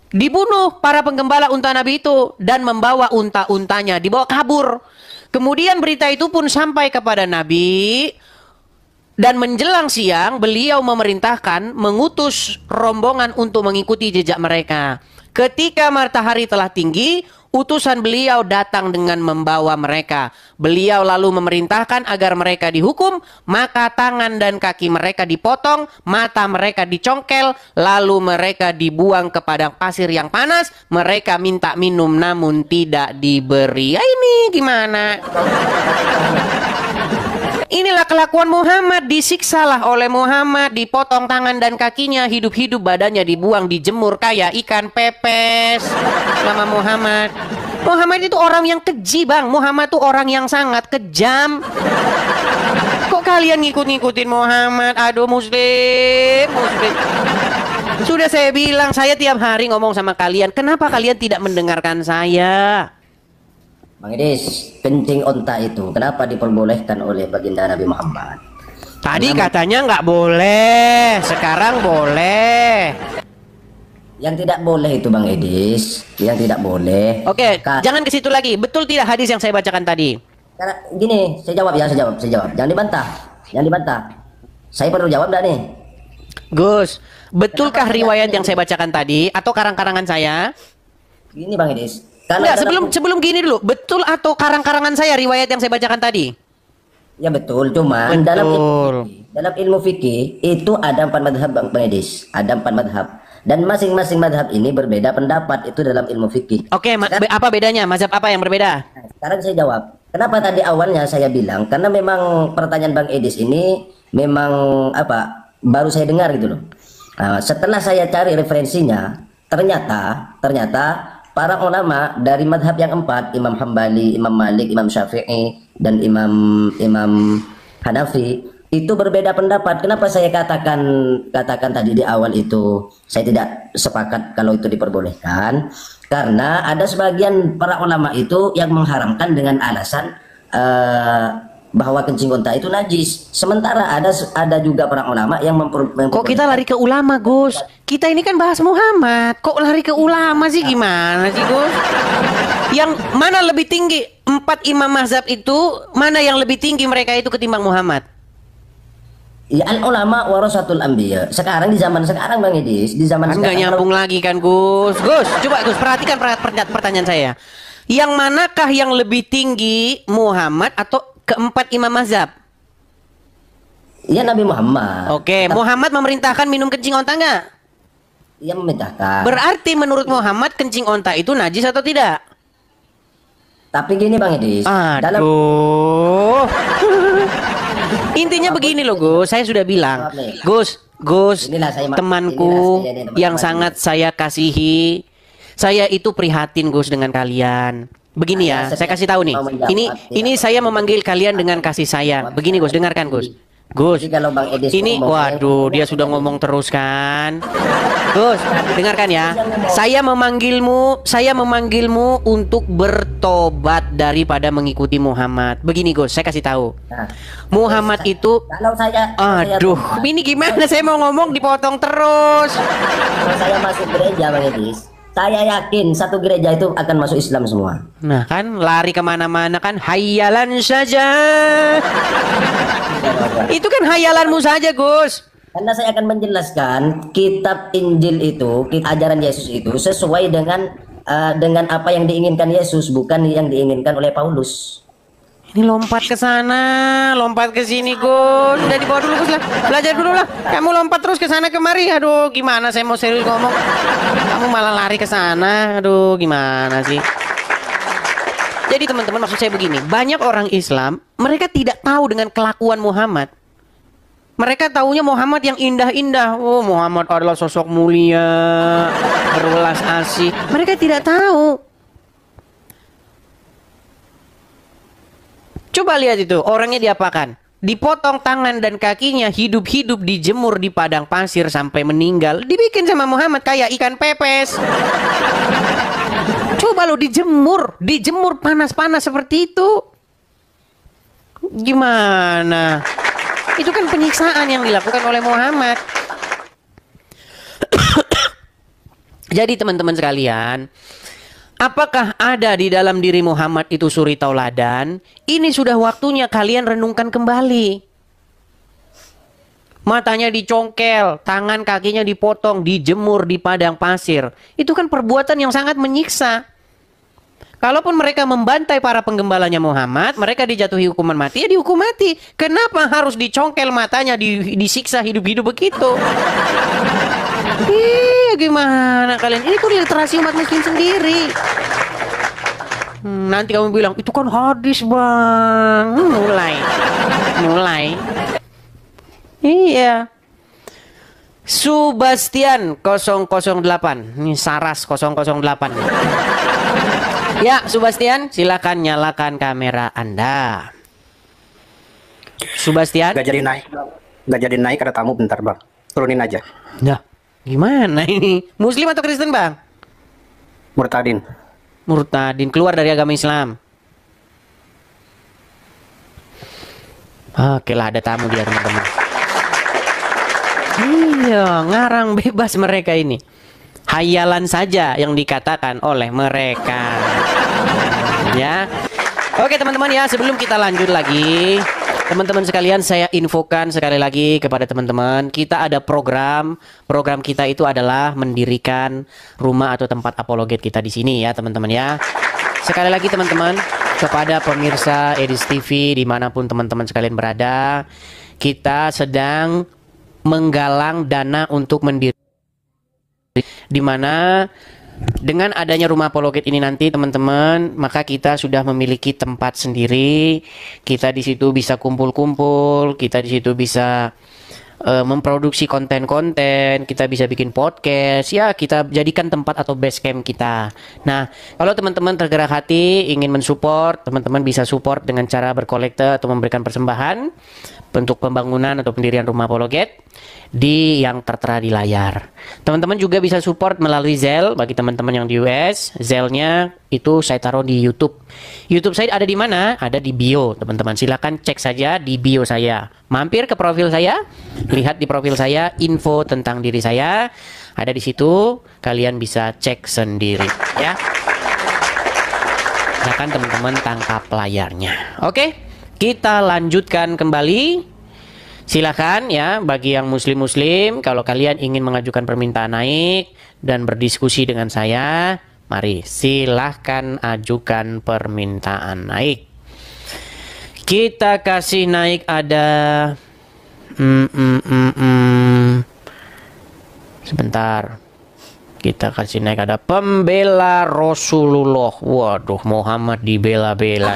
Dibunuh para penggembala unta Nabi itu dan membawa unta-untanya, dibawa kabur. Kemudian berita itu pun sampai kepada Nabi dan menjelang siang beliau memerintahkan mengutus rombongan untuk mengikuti jejak mereka. Ketika matahari telah tinggi, utusan beliau datang dengan membawa mereka. Beliau lalu memerintahkan agar mereka dihukum, maka tangan dan kaki mereka dipotong, mata mereka dicongkel, lalu mereka dibuang ke padang pasir yang panas. Mereka minta minum namun tidak diberi. Ini gimana? Inilah kelakuan Muhammad, disiksalah oleh Muhammad, dipotong tangan dan kakinya, hidup-hidup badannya dibuang, dijemur kayak ikan pepes sama Muhammad. Muhammad itu orang yang keji bang, Muhammad itu orang yang sangat kejam. Kok kalian ngikut-ngikutin Muhammad? Aduh muslim. Sudah saya bilang, saya tiap hari ngomong sama kalian, kenapa kalian tidak mendengarkan saya? Bang Idis, kencing onta itu kenapa diperbolehkan oleh baginda Nabi Muhammad? Tadi katanya nggak boleh, sekarang boleh. Yang tidak boleh itu Bang Idis, yang tidak boleh. Oke, jangan ke situ lagi. Betul tidak hadis yang saya bacakan tadi? Karena gini, saya jawab. Jangan dibantah. Saya perlu jawab dah nih. Gus, betulkah riwayat yang saya bacakan tadi atau karang-karangan saya? Gini Bang Idis. Enggak, sebelum gini dulu. Betul atau karang-karangan saya riwayat yang saya bacakan tadi? Ya betul, cuman dalam ilmu fikih itu ada 4 madhab Bang Idis. Ada 4 madhab. Dan masing-masing madhab ini berbeda pendapat itu dalam ilmu fikih. Oke, apa bedanya? Mazhab apa yang berbeda? Sekarang saya jawab. Kenapa tadi awalnya saya bilang? Karena memang pertanyaan Bang Idis ini memang baru saya dengar gitu loh. Setelah saya cari referensinya, ternyata para ulama dari madhab yang 4, Imam Hambali, Imam Malik, Imam Syafi'i, dan Imam Hanafi, itu berbeda pendapat. Kenapa saya katakan tadi di awal itu saya tidak sepakat kalau itu diperbolehkan? Karena ada sebagian para ulama itu yang mengharamkan dengan alasan bahwa kencing unta itu najis. Sementara ada juga para ulama yang Kok kita lari ke ulama, Gus? Kita ini kan bahas Muhammad. Kok lari ke ulama sih, gimana sih, Gus? Yang mana lebih tinggi? 4 imam mazhab itu, mana yang lebih tinggi mereka itu ketimbang Muhammad? Ya, al ulama warasatul anbiya. Sekarang di zaman sekarang Bang Edis, di zaman Kan nggak sekarang nyambung lagi kan, Gus? Gus, coba Gus perhatikan pertanyaan saya. Yang manakah yang lebih tinggi, Muhammad atau keempat imam mazhab? ya Nabi Muhammad. Oke, Muhammad memerintahkan minum kencing onta nggak? Ia memerintahkan. Berarti menurut Muhammad kencing onta itu najis atau tidak? Tapi gini Bang Edis, dalam Aduh. Intinya begini loh Gus, saya sudah bilang, Gus, Inilah saya- temanku inilah saya, yang teman-teman. sangat saya kasihi, saya itu prihatin Gus dengan kalian. Begini ya, saya kasih tahu nih. Ini saya memanggil kalian dengan kasih sayang. Begini Gus, dengarkan Gus. Gus, Jadi kalau Bang Edis ini ngomong, waduh dia sudah ngomong terus kan. Gus, dengarkan ya. Saya memanggilmu untuk bertobat daripada mengikuti Muhammad. Begini Gus, saya kasih tahu. Nah, Muhammad itu kalau saya aduh, ini gimana saya mau ngomong dipotong terus. kalau saya masuk gereja Bang Edis, saya yakin satu gereja itu akan masuk Islam semua. Nah kan lari kemana-mana kan, hayalan saja. Itu kan hayalanmu saja Gus. Karena saya akan menjelaskan kitab Injil itu, ajaran Yesus itu sesuai dengan apa yang diinginkan Yesus, bukan yang diinginkan oleh Paulus. Ini lompat ke sana, lompat ke sini Gus. Udah dibawa dulu Gus lah. Belajar dulu lah. Kamu lompat terus ke sana kemari. Aduh, gimana saya mau serius ngomong. Kamu malah lari ke sana. Aduh, gimana sih? Jadi teman-teman, maksud saya begini, banyak orang Islam, mereka tidak tahu dengan kelakuan Muhammad. Mereka taunya Muhammad yang indah-indah. Oh, Muhammad adalah sosok mulia, berwelas asih. Mereka tidak tahu. Coba lihat itu, orangnya diapakan? Dipotong tangan dan kakinya, hidup-hidup dijemur di padang pasir sampai meninggal. Dibikin sama Muhammad kayak ikan pepes. Coba lo dijemur panas-panas seperti itu. Gimana? Itu kan penyiksaan yang dilakukan oleh Muhammad. Jadi teman-teman sekalian, apakah ada di dalam diri Muhammad itu suri tauladan? Ini sudah waktunya kalian renungkan kembali. Matanya dicongkel, tangan kakinya dipotong, dijemur di padang pasir. Itu kan perbuatan yang sangat menyiksa. Kalaupun mereka membantai para penggembalanya Muhammad, mereka dijatuhi hukuman mati, ya dihukum mati. Kenapa harus dicongkel matanya, disiksa hidup-hidup begitu? Gimana kalian? Ini tuh literasi umat muslim sendiri. Nanti kamu bilang, itu kan hadis bang. Mulai. Iya. Subastian 008. Ini Saras 008. Ya, Subastian, silakan nyalakan kamera Anda. Subastian. Gak jadi naik ada tamu bentar bang. Turunin aja. Nah, gimana ini? Muslim atau Kristen bang? Murtadin, keluar dari agama Islam. Oke lah, ada tamu dia teman-teman. Iya, ngarang bebas mereka ini. Hayalan saja yang dikatakan oleh mereka. Ya. Oke teman-teman ya, sebelum kita lanjut lagi, teman-teman sekalian, saya infokan sekali lagi kepada teman-teman, kita ada program kita itu adalah mendirikan rumah atau tempat apologet kita di sini ya teman-teman ya. Sekali lagi teman-teman, kepada pemirsa Edis TV dimanapun teman-teman sekalian berada, kita sedang menggalang dana untuk mendirikan, di mana dengan adanya rumah apologet ini nanti teman-teman, maka kita sudah memiliki tempat sendiri. Kita di situ bisa kumpul-kumpul, kita di situ bisa memproduksi konten-konten, kita bisa bikin podcast, ya kita jadikan tempat atau base camp kita. Nah, kalau teman-teman tergerak hati ingin mensupport, teman-teman bisa support dengan cara berkolekte atau memberikan persembahan untuk pembangunan atau pendirian rumah Apologet di yang tertera di layar. Teman-teman juga bisa support melalui Zelle bagi teman-teman yang di US. Zelle-nya itu saya taruh di YouTube. YouTube saya ada di mana? Ada di bio, teman-teman. Silakan cek saja di bio saya. Mampir ke profil saya, lihat di profil saya info tentang diri saya. Ada di situ, kalian bisa cek sendiri ya. Silakan teman-teman tangkap layarnya. Oke, kita lanjutkan kembali. Silakan ya, bagi yang muslim-muslim, kalau kalian ingin mengajukan permintaan naik dan berdiskusi dengan saya, mari silahkan ajukan permintaan naik. Kita kasih naik ada sebentar. Kita kasih naik ada pembela Rasulullah. Waduh, Muhammad dibela-bela.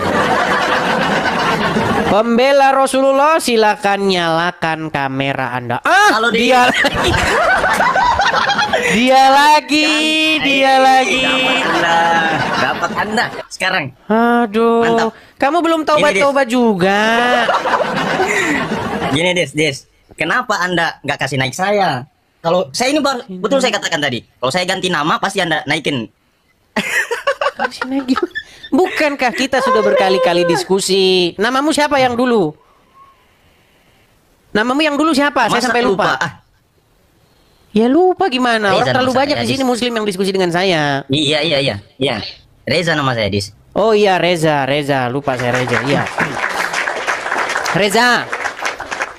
Pembela Rasulullah, silakan nyalakan kamera Anda. Kalau dia lagi. dia lagi. Dapat Anda sekarang. Aduh, Mantap. kamu belum taubat-taubat juga. Gini, Des. Kenapa Anda nggak kasih naik saya? Kalau saya ini betul saya katakan tadi. Kalau saya ganti nama pasti Anda naikin. Kasih naik gimana? Bukankah kita sudah berkali-kali diskusi? Namamu siapa yang dulu? Namamu yang dulu siapa? Saya Masa sampai lupa. Ya lupa gimana? Reza Orang terlalu nama banyak saya, di sini Dis. muslim yang diskusi dengan saya. Iya. Reza nama saya, Dis. Oh iya, Reza. Lupa saya Reza. Iya. Reza.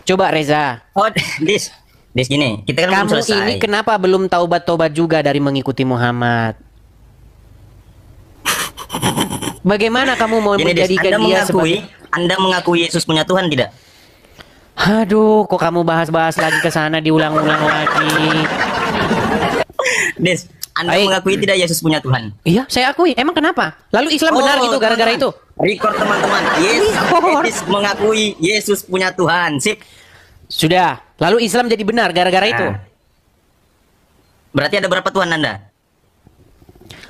Coba Reza. Oh, Dis gini, kita kan belum Kamu selesai. ini kenapa belum taubat-taubat juga dari mengikuti Muhammad? Bagaimana kamu mau Gini, Dis, menjadikan dia sebagai... Anda mengakui Yesus punya Tuhan tidak? Aduh, kok kamu bahas-bahas lagi ke sana diulang-ulang lagi. Des, Anda Baik. mengakui tidak Yesus punya Tuhan? Iya, saya akui. Emang kenapa? Lalu Islam benar gitu gara-gara itu? Record teman-teman. Yesus mengakui Yesus punya Tuhan. Sip. Sudah. Lalu Islam jadi benar gara-gara itu. Nah. Berarti ada berapa Tuhan Anda?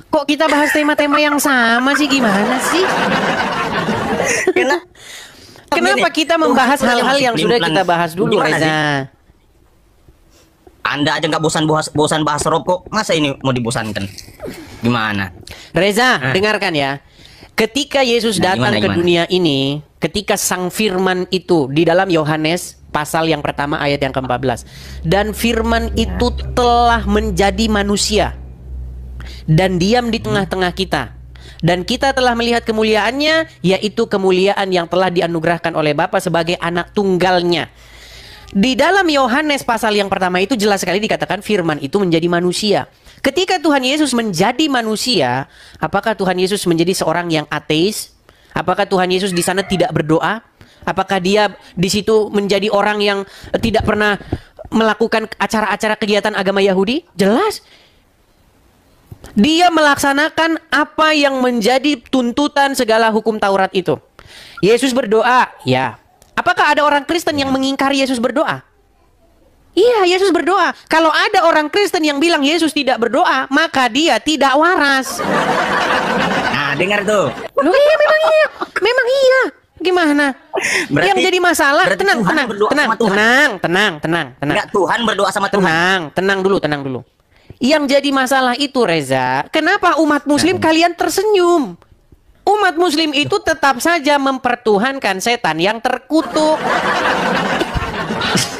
Kok kita bahas tema-tema yang sama sih? Gimana sih? Kenapa kita membahas hal-hal yang sudah kita bahas dulu, Gimana sih? Reza? Anda aja nggak bosan bahas rokok, masa ini mau dibosankan? Gimana? Reza, dengarkan ya. Ketika Yesus datang ke gimana? dunia ini, ketika Sang Firman itu di dalam Yohanes pasal yang pertama ayat yang ke-14, dan Firman itu telah menjadi manusia dan diam di tengah-tengah kita, dan kita telah melihat kemuliaannya, yaitu kemuliaan yang telah dianugerahkan oleh Bapa sebagai anak tunggalnya. Di dalam Yohanes pasal yang pertama itu jelas sekali dikatakan Firman itu menjadi manusia. Ketika Tuhan Yesus menjadi manusia, apakah Tuhan Yesus menjadi seorang yang ateis? Apakah Tuhan Yesus di sana tidak berdoa? Apakah dia di situ menjadi orang yang tidak pernah melakukan acara-acara kegiatan agama Yahudi? Jelas. Dia melaksanakan apa yang menjadi tuntutan segala hukum Taurat itu. Yesus berdoa, ya. Apakah ada orang Kristen yang mengingkari Yesus berdoa? Iya, Yesus berdoa. Kalau ada orang Kristen yang bilang Yesus tidak berdoa, maka dia tidak waras. Nah, dengar tuh. Loh, iya, memang iya. Gimana? Berarti- yang jadi masalah, berarti tenang, Tuhan berdoa sama Tuhan. tenang. Enggak, Tuhan berdoa sama Tuhan. Tenang dulu. Yang jadi masalah itu, Reza, kenapa umat muslim kalian tersenyum? Umat muslim itu tetap saja mempertuhankan setan yang terkutuk.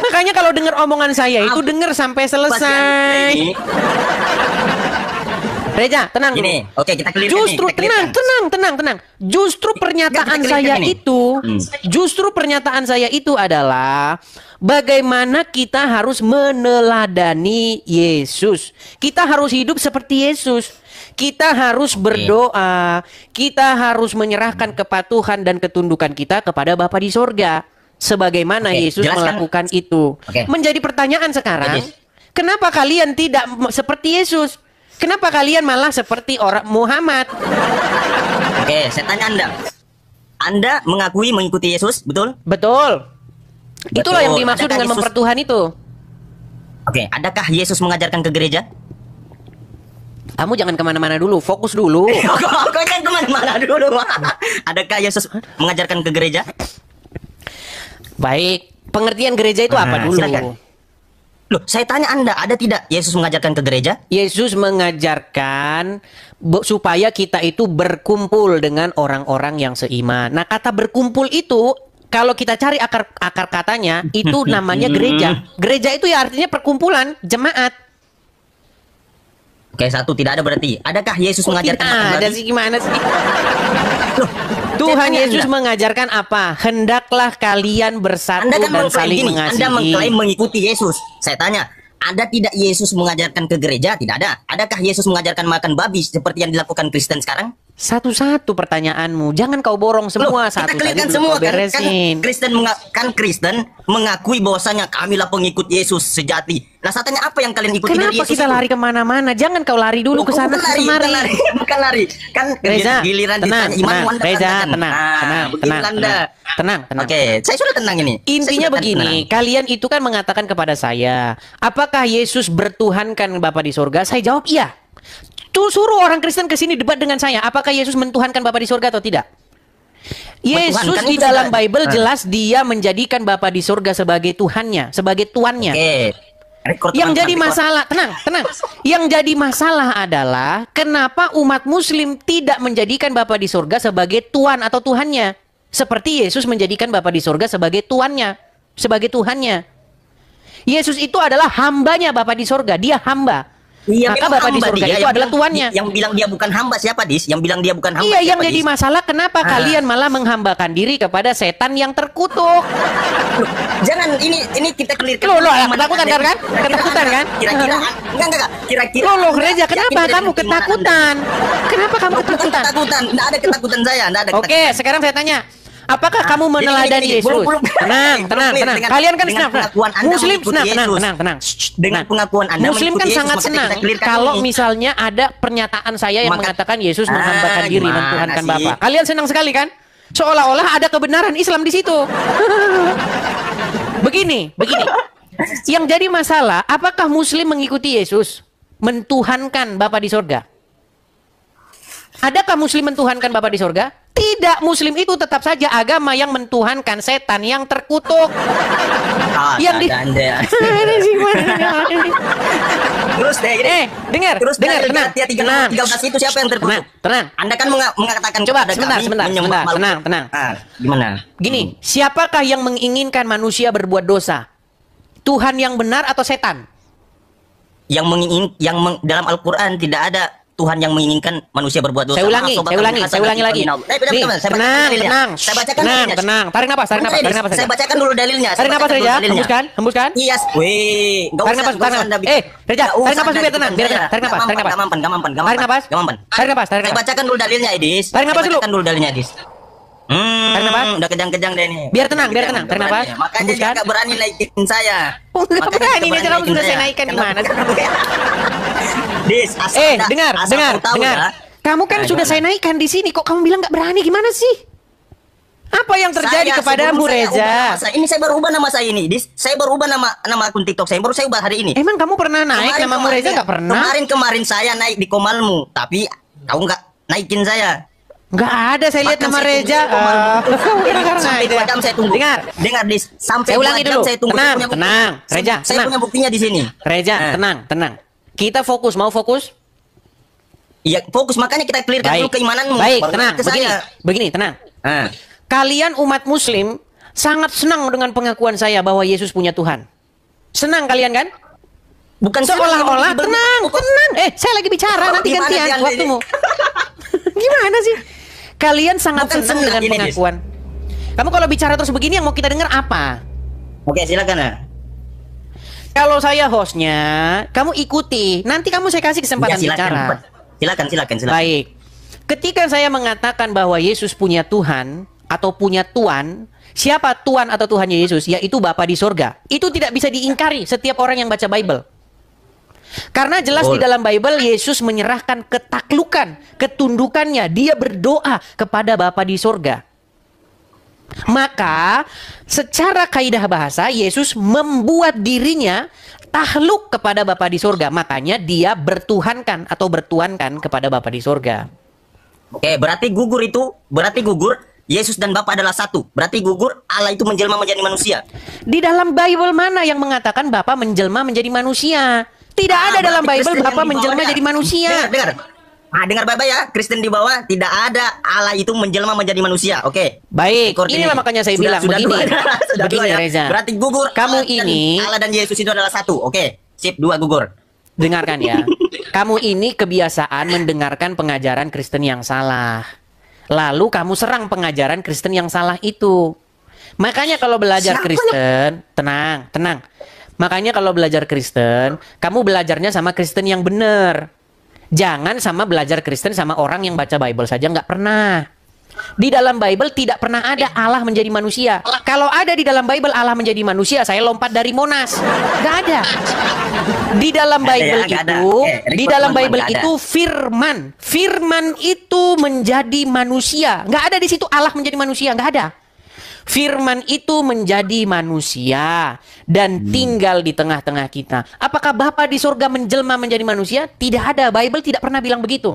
Makanya kalau dengar omongan saya itu dengar sampai selesai. Ini, Reza, tenang dulu. Gini, oke kita clearkan Justru nih, kita clearkan. tenang. Justru pernyataan kita saya clearkan ini. itu, justru pernyataan saya itu adalah bagaimana kita harus meneladani Yesus. Kita harus hidup seperti Yesus. Kita harus berdoa. Kita harus menyerahkan kepatuhan dan ketundukan kita kepada Bapa di sorga. Sebagaimana Oke, Yesus jelaskan. melakukan itu. Oke. Menjadi pertanyaan sekarang, Oke. kenapa kalian tidak seperti Yesus? Kenapa kalian malah seperti orang Muhammad? Oke, saya tanya Anda. Anda mengakui mengikuti Yesus, betul? Betul. Itulah yang Betul. dimaksud Adakah dengan Yesus- mempertuhan itu. Oke, adakah Yesus mengajarkan ke gereja? Kamu jangan kemana-mana dulu, fokus dulu. Kok jangan kemana-mana dulu. Adakah Yesus mengajarkan ke gereja? Baik, pengertian gereja itu apa Nah, dulu? silakan. Loh, saya tanya Anda, ada tidak Yesus mengajarkan ke gereja? Yesus mengajarkan supaya kita itu berkumpul dengan orang-orang yang seiman. Nah, kata berkumpul itu kalau kita cari akar katanya itu namanya gereja. Gereja itu ya artinya perkumpulan, jemaat. Oke, satu tidak ada berarti. Adakah Yesus mengajarkan makan Tidak ada babi? sih, gimana sih? Tuhan tanya Yesus Anda. mengajarkan apa? Hendaklah kalian bersatu Anda kan dan mengklaim saling gini, Anda mengklaim mengasihi. mengikuti Yesus. Saya tanya, ada tidak Yesus mengajarkan ke gereja? Tidak ada. Adakah Yesus mengajarkan makan babi seperti yang dilakukan Kristen sekarang? Satu-satu pertanyaanmu, jangan kau borong semua. Kita Satu clearkan tadi semua kau kan, beresin. Kristen mengakui bahwasanya kamilah pengikut Yesus sejati. Nah, saya tanya apa yang kalian ikuti dari Kenapa Yesus? kita itu? lari kemana-mana? Jangan kau lari dulu Oh, ke sana bukan lari, kemari. bukan lari, bukan lari. Kan Reza, giliran tenang, ditanya iman tenang, Anda Reza, katakan. tenang, Nah, tenang, begini tenang, Anda. tenang, tenang. Oke, saya sudah tenang ini. Saya Intinya sudah begini, tenang. kalian itu kan mengatakan kepada saya, apakah Yesus bertuhankan Bapa di surga? Saya jawab iya. Tuh suruh orang Kristen ke sini debat dengan saya, apakah Yesus mentuhankan Bapa di surga atau tidak? Yesus Bertuhankan di itu dalam sudah- Bible jelas dia menjadikan Bapa di surga sebagai Tuhannya, sebagai tuannya. Oke. Rekor Yang teman-teman, jadi rekor. masalah, tenang, tenang. Yang jadi masalah adalah kenapa umat Muslim tidak menjadikan Bapa di surga sebagai tuan atau Tuhannya, seperti Yesus menjadikan Bapa di surga sebagai tuannya, sebagai Tuhannya. Yesus itu adalah hambanya Bapa di surga, dia hamba. Iya, Maka memang Bapa di hamba surga dia. itu Yang adalah bilang- tuannya. Yang bilang dia bukan hamba siapa, Dis? Yang bilang dia bukan hamba Iya, yang siapa, jadi Dis? masalah kenapa Ah. kalian malah menghambakan diri kepada setan yang terkutuk? Jangan ini kita clear. Loh, ketakutan kan? Ketakutan kan? Kira-kira enggak. Kira-kira. Loh, Anda Reza, yakin kenapa dari kamu iman Anda? ketakutan? Kenapa kamu Bukan ketakutan? ketakutan. Enggak ada ketakutan saya, enggak ada Oke, ketakutan. sekarang saya tanya. Apakah kamu meneladani gini, Yesus? belum. Tenang, tenang, Belum, tenang. dengan- Kalian kan dengan senang, pengakuan Anda Muslim mengikuti senang, tenang, Yesus. tenang, tenang. Dengan pengakuan Anda Muslim kan mengikuti Yesus, sangat maka senang kita clearkan kalau ini. misalnya ada pernyataan saya yang Maka- mengatakan Yesus menghambakan diri, gimana mentuhankan sih? Bapa. Kalian senang sekali kan? Seolah-olah ada kebenaran Islam di situ. Begini. Yang jadi masalah, apakah Muslim mengikuti Yesus mentuhankan Bapa di surga? Adakah Muslim mentuhankan Bapa di surga? Tidak, Muslim itu tetap saja agama yang mentuhankan setan yang terkutuk. Ah, yang di- ada Anda. Ada sih, mana? Terus deh gini. Dengar, Terus dengar, dari tenang, Galatia 3, tenang. 13 itu siapa yang terkutuk? Tenang. Anda kan mengatakan Coba, kepada sebentar, kami sebentar, menyembah sebentar, makhluk. tenang. Ah, gimana? Gini, siapakah yang menginginkan manusia berbuat dosa? Tuhan yang benar atau setan? Dalam Al-Qur'an tidak ada Tuhan yang menginginkan manusia berbuat dosa. Saya ulangi lagi. Nih, tenang. Saya bacakan Tenang, dalilnya. tenang. Tarik napas Saya Reza. bacakan dulu dalilnya. Tarik napas Reza, hembuskan. Iya, weh, enggak Tarik usah. napas, nggak usah Anda bikin. Reza, Nggak tarik usah napas Anda biar tenang, bikin saya. tarik napas. Nggak mampan. Tarik napas. Tarik napas. Saya bacakan dulu dalilnya, Edis. Tarik napas Saya dulu. bacakan dulu dalilnya, Edis. Tarik napas. Udah kejang-kejang deh nih. Biar tenang. Tarik napas. Makanya dia Hembuskan. nggak berani naikin saya. Oh, nggak Makanya berani, dia ini kamu sudah saya saya. naikkan Kenapa? gimana sih? Dis, Dengar. tahu ya. Kamu kan Nah, sudah gimana? saya naikkan di sini, kok kamu bilang nggak berani? Gimana sih? Apa yang terjadi Saya, kepadamu, sebelum saya ubah Reza? nama saya- Ini saya baru ubah nama saya ini, Dis. Saya baru ubah nama akun TikTok saya. Baru saya ubah hari ini. Emang kamu pernah naik namamu Reza? Nggak pernah. Kemarin saya naik di Komalmu, tapi kamu nggak naikin saya. Nggak ada, saya lihat Bahkan nama saya Reza. tunggu di Komalmu. Sampai 2 jam saya tunggu. Dengar. Dengar, Dis. Sampai Saya ulangi 2 jam dulu. saya tunggu. Tenang, Saya punya bukti. tenang. Reza, Saya tenang. punya buktinya di sini. Reza, Nah. tenang. Kita fokus, mau fokus? Iya, fokus, makanya kita clearkan dulu keimananmu. Baik, Baru tenang. ke saya. Begini, tenang. Ah. Kalian umat Muslim sangat senang dengan pengakuan saya bahwa Yesus punya Tuhan. Senang kalian kan? Bukan Seolah-olah tenang. Saya lagi bicara, nanti Gimana gantian sih Anda waktumu. Gimana sih? Kalian sangat Bukan senang senang dengan gini, pengakuan. Kamu kalau bicara terus begini yang mau kita dengar apa? Oke, silakan ya. Kalau saya hostnya, kamu ikuti. Nanti kamu saya kasih kesempatan Ya, bicara. Silakan. Baik. Ketika saya mengatakan bahwa Yesus punya Tuhan atau punya Tuan, siapa Tuan atau Tuhannya Yesus? Yaitu Bapa di sorga. Itu tidak bisa diingkari setiap orang yang baca Bible. Karena jelas di dalam Bible Yesus menyerahkan ketaklukan, ketundukannya. Dia berdoa kepada Bapa di sorga. Maka secara kaidah bahasa Yesus membuat dirinya tahluk kepada Bapa di surga. Makanya dia bertuhankan atau bertuankan kepada Bapa di surga. Oke, berarti gugur Yesus dan Bapa adalah satu. Berarti gugur Allah itu menjelma menjadi manusia. Di dalam Bible mana yang mengatakan Bapa menjelma menjadi manusia? Tidak ada dalam Bible Bapa menjelma jadi manusia. Dengar. Dengar baik-baik ya, Kristen di bawah, tidak ada Allah itu menjelma menjadi manusia. Oke. Baik, inilah makanya saya bilang begini. Begini ya. Reza. Berarti gugur Kamu ini Allah dan Yesus itu adalah satu. Oke. Sip, 2 gugur. Dengarkan ya. Kamu ini kebiasaan mendengarkan pengajaran Kristen yang salah. Lalu kamu serang pengajaran Kristen yang salah itu. Makanya kalau belajar Kristen, tenang. Makanya kalau belajar Kristen, kamu belajarnya sama Kristen yang benar. Jangan sama belajar Kristen sama orang yang baca Bible saja, nggak pernah. Di dalam Bible tidak pernah ada Allah menjadi manusia. Kalau ada di dalam Bible Allah menjadi manusia, saya lompat dari Monas. Nggak ada. Di dalam Bible itu firman. Firman itu menjadi manusia. Nggak ada di situ Allah menjadi manusia, nggak ada. Firman itu menjadi manusia dan tinggal di tengah-tengah kita. Apakah Bapa di surga menjelma menjadi manusia? Tidak ada. Bible tidak pernah bilang begitu.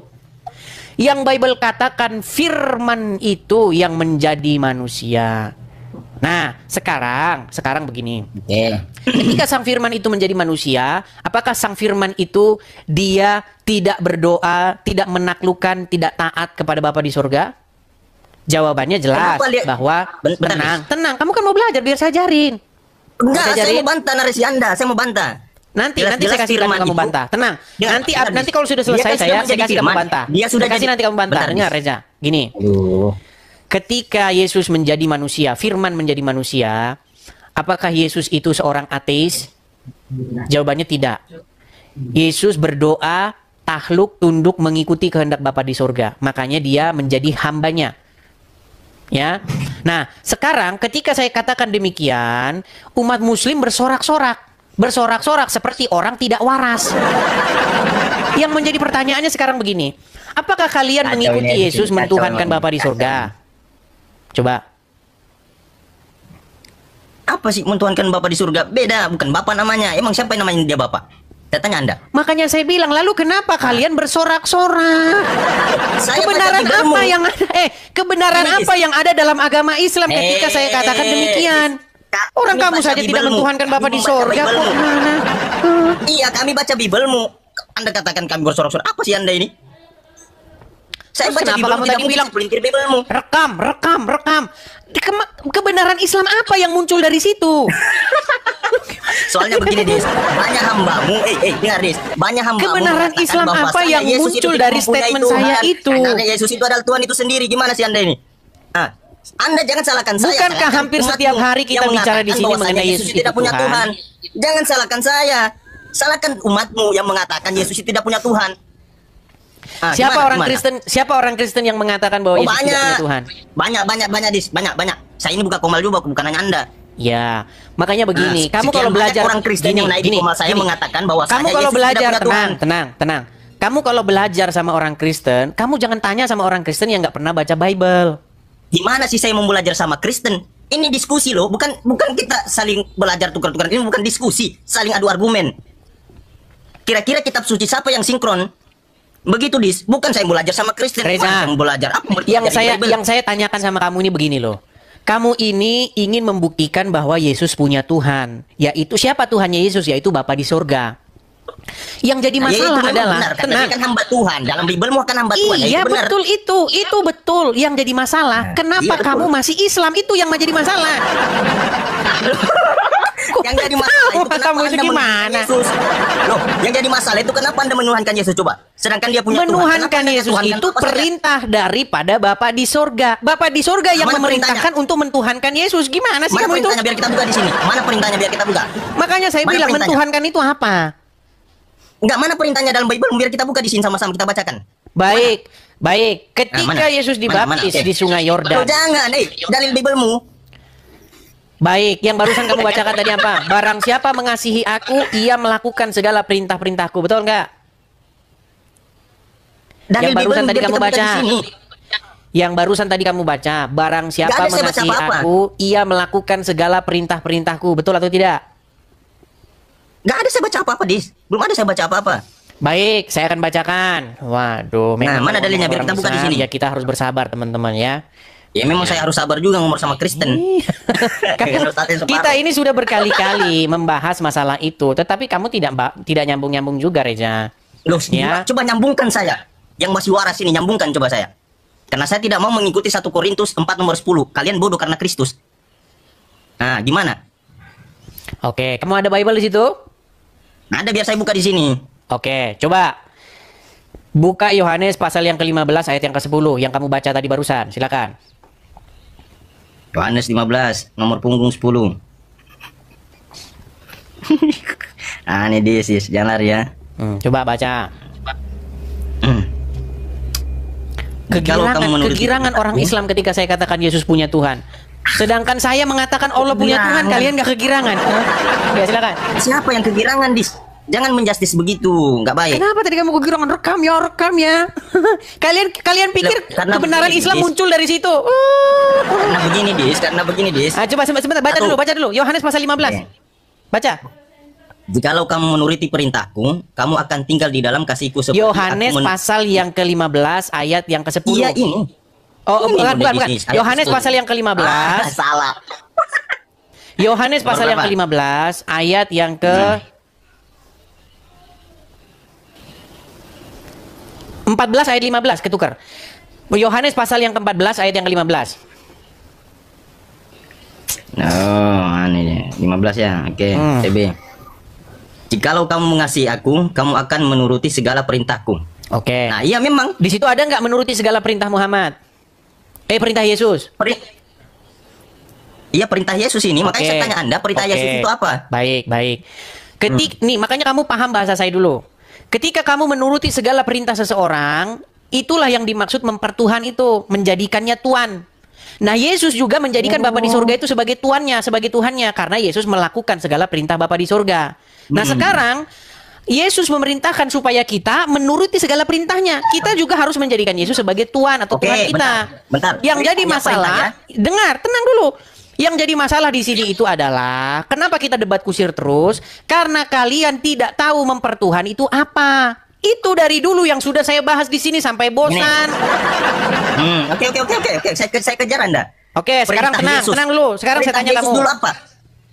Yang Bible katakan firman itu yang menjadi manusia. Nah, sekarang begini. Ketika sang firman itu menjadi manusia, apakah sang firman itu dia tidak berdoa, tidak menaklukkan, tidak taat kepada Bapa di surga? Jawabannya jelas bahwa tenang. Kamu kan mau belajar, biar saya ajarin. Enggak, saya mau bantah narasi Anda. Saya mau bantah. Nanti saya kasih kamu bantah. Tenang. Nanti kalau sudah selesai saya kasih kamu bantah. Nanti kamu bantah. Dengar Reza. Gini. Ketika Yesus menjadi manusia, firman menjadi manusia, apakah Yesus itu seorang ateis? Jawabannya tidak. Yesus berdoa, tahluk, tunduk, mengikuti kehendak Bapa di surga. Makanya dia menjadi hambanya. Ya. Nah, sekarang ketika saya katakan demikian, umat muslim bersorak-sorak seperti orang tidak waras. Yang menjadi pertanyaannya sekarang begini, apakah kalian mengikuti Yesus mentuhankan Bapa di surga? Coba. Apa sih mentuhankan Bapa di surga? Beda, bukan Bapa namanya. Emang siapa yang namanya dia Bapa? Saya tanya Anda. Makanya saya bilang, lalu kenapa kalian bersorak-sorak? Kebenaran apa yang ada? Kebenaran apa yang ada dalam agama Islam ketika saya katakan demikian? Orang kamu saja tidak mentuhankan Bapa di surga. Kok gimana? Iya, kami baca Biblemu. Anda katakan kami bersorak-sorak. Apa sih Anda ini? Saya baca Biblemu, tidak mungkin sepelintir Biblemu. Rekam. Kebenaran Islam apa yang muncul dari situ? Soalnya begini, Dis. Banyak hambamu, dengar, Dis. Banyak hambamu. Kebenaran Islam apa yang muncul dari statement saya itu? Karena Yesus itu adalah Tuhan itu sendiri. Gimana sih Anda ini? Anda jangan salahkan saya. Bukankah hampir setiap hari kita bicara di sini mengenai Yesus itu tidak punya Tuhan? Jangan salahkan saya. Salahkan umatmu yang mengatakan Yesus itu tidak punya Tuhan. Siapa orang Kristen yang mengatakan bahwa Yesus tidak punya Tuhan? Banyak, Dis. Banyak. Saya ini buka komal juga, bukan hanya Anda. Ya, makanya begini. Kamu kalau belajar orang Kristen yang naik komal saya mengatakan bahwa kamu kalau belajar tenang. Kamu kalau belajar sama orang Kristen, kamu jangan tanya sama orang Kristen yang nggak pernah baca Bible. Gimana sih saya mau belajar sama Kristen? Ini diskusi loh, bukan kita saling belajar tukar-tukar. Ini bukan diskusi, saling adu argumen. Kira-kira kitab suci siapa yang sinkron? Begitu, Dis. Bukan saya mau belajar sama Kristen. Reza, mau belajar apa? Yang saya tanyakan sama kamu ini begini loh. Kamu ini ingin membuktikan bahwa Yesus punya Tuhan. Yaitu siapa Tuhannya Yesus? Yaitu Bapa di surga. Yang jadi masalah adalah benar, tenang. Kan hamba Tuhan. Dalam Bible kan hamba Tuhan. Iya, betul itu. Itu betul. Yang jadi masalah, kenapa kamu masih Islam? Itu yang menjadi masalah. Yang jadi masalah itu kenapa kamu itu gimana? Yesus? Loh, yang jadi masalah itu kenapa Anda menuhankan Yesus? Coba. Sedangkan dia punya menuhankan Yesus itu perintah daripada Bapa di surga. Bapa di surga yang memerintahkan untuk mentuhankan Yesus. Gimana sih kamu itu? Mana perintahnya biar kita buka di sini? Mana perintahnya biar kita buka? Makanya saya bilang mentuhankan itu apa? Enggak, mana perintahnya dalam Bible? Biar kita buka di sini sama-sama kita bacakan. Baik. Ketika Yesus dibaptis di Sungai Yordan. Jangan, dalil Biblemu. Baik, yang barusan kamu bacakan tadi apa? Barang siapa mengasihi aku, ia melakukan segala perintah-perintahku. Betul nggak? Yang barusan tadi kamu baca. Yang barusan tadi kamu baca, barang siapa Nggak ada saya baca mengasihi apa-apa. aku, ia melakukan segala perintah-perintahku. Betul atau tidak? Nggak ada saya baca apa-apa, Dis. Belum ada saya baca apa-apa. Baik, saya akan bacakan. Waduh, memang mana dalilnya? Biar orang kita buka di Islam, sini. ya kita harus bersabar teman-teman ya. Ya memang saya harus sabar juga ngomong sama Kristen. Karena Ustaznya separuh. Kita ini sudah berkali-kali membahas masalah itu, tetapi kamu tidak nyambung-nyambung juga, Reza. Loh, Ya. coba nyambungkan saya. Yang masih waras ini nyambungkan coba saya. Karena saya tidak mau mengikuti 1 Korintus 4 nomor 10. Kalian bodoh karena Kristus. Nah, gimana? Oke, kamu ada Bible di situ? Ada, biar saya buka di sini. Oke, coba buka Yohanes pasal yang ke-15 ayat yang ke-10 yang kamu baca tadi barusan. Silakan. Yohanes 15 nomor punggung 10. Ah, ini dia sih, jangan lari ya. Coba baca. Kalau kamu menuruti Kegirangan orang perintahku, Islam ketika saya katakan Yesus punya Tuhan. Sedangkan saya mengatakan Allah punya Tuhan, kalian gak kegirangan. Ya, silakan. siapa yang kegirangan, Dis? Jangan menjustis begitu, nggak baik. Kenapa tadi kamu kegirangan? Rekam ya. kalian pikir Loh, karena kebenaran begini, Islam Dis. muncul dari situ? Karena begini, Dis. Ah, coba sebentar, baca dulu. Yohanes pasal 15. Baca. Jikalau kamu menuruti perintahku, kamu akan tinggal di dalam kasihku seperti Yohanes aku pasal yang ke-15 ayat yang ke-10. Iya, ini. Oh, Ini bukan. udah di sini, ayat Yohanes 10. pasal yang ke-15. Salah. Yohanes pasal yang Berapa? ke-15 ayat yang ke 14 ayat 15 ketukar. Yohanes pasal yang ke-14 ayat yang ke-15. Oh, ini deh. 15 ya. Oke, TB. Jikalau kamu mengasihi aku, kamu akan menuruti segala perintahku. Oke. Nah, iya memang. Di situ ada nggak menuruti segala perintah Muhammad? Perintah Yesus. Iya, perintah Yesus ini. Makanya Oke. saya tanya Anda, perintah Oke. Yesus itu apa? Baik. Nih, makanya kamu paham bahasa saya dulu. Ketika kamu menuruti segala perintah seseorang, itulah yang dimaksud mempertuhan itu, menjadikannya Tuhan. Nah, Yesus juga menjadikan Bapa di surga itu sebagai tuannya, sebagai Tuhannya, karena Yesus melakukan segala perintah Bapa di surga. Nah, sekarang Yesus memerintahkan supaya kita menuruti segala perintahnya. Kita juga harus menjadikan Yesus sebagai Tuhan atau Oke, Tuhan kita. bentar. Yang jadi Yang masalah, dengar, tenang dulu. Yang jadi masalah di sini itu adalah kenapa kita debat kusir terus? Karena kalian tidak tahu mempertuhan itu apa. Itu dari dulu yang sudah saya bahas di sini sampai bosan. Oke. Saya kejar Anda. Oke, sekarang Perintah Yesus. tenang dulu. Sekarang saya Perintah tanya Yesus kamu. dulu apa?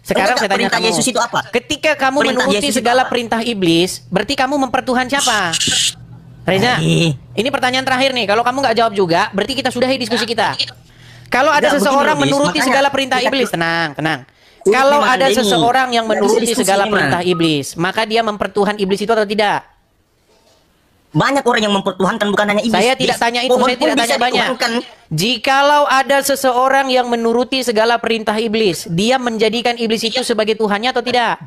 Sekarang saya tanya perintah kamu. Yesus itu apa? Ketika kamu Perintah menuruti Yesus itu segala apa? perintah iblis, berarti kamu mempertuhan siapa? Reza, ini pertanyaan terakhir nih. Kalau kamu nggak jawab juga, berarti kita sudahi diskusi kita. Kalau ada Nggak, seseorang begini, Dis. menuruti Makanya segala perintah kita- iblis, tenang. Ini Kalau memang ada ini. seseorang yang Nggak bisa menuruti diskusi segala ini, perintah Man. iblis, maka dia mempertuhan iblis itu atau tidak? Banyak orang yang mempertuhankan, bukan hanya iblis. Saya tidak tanya itu, Pohon saya pun tidak bisa tanya banyak. dituhankan. Jikalau ada seseorang yang menuruti segala perintah iblis, dia menjadikan iblis itu sebagai Tuhannya atau tidak?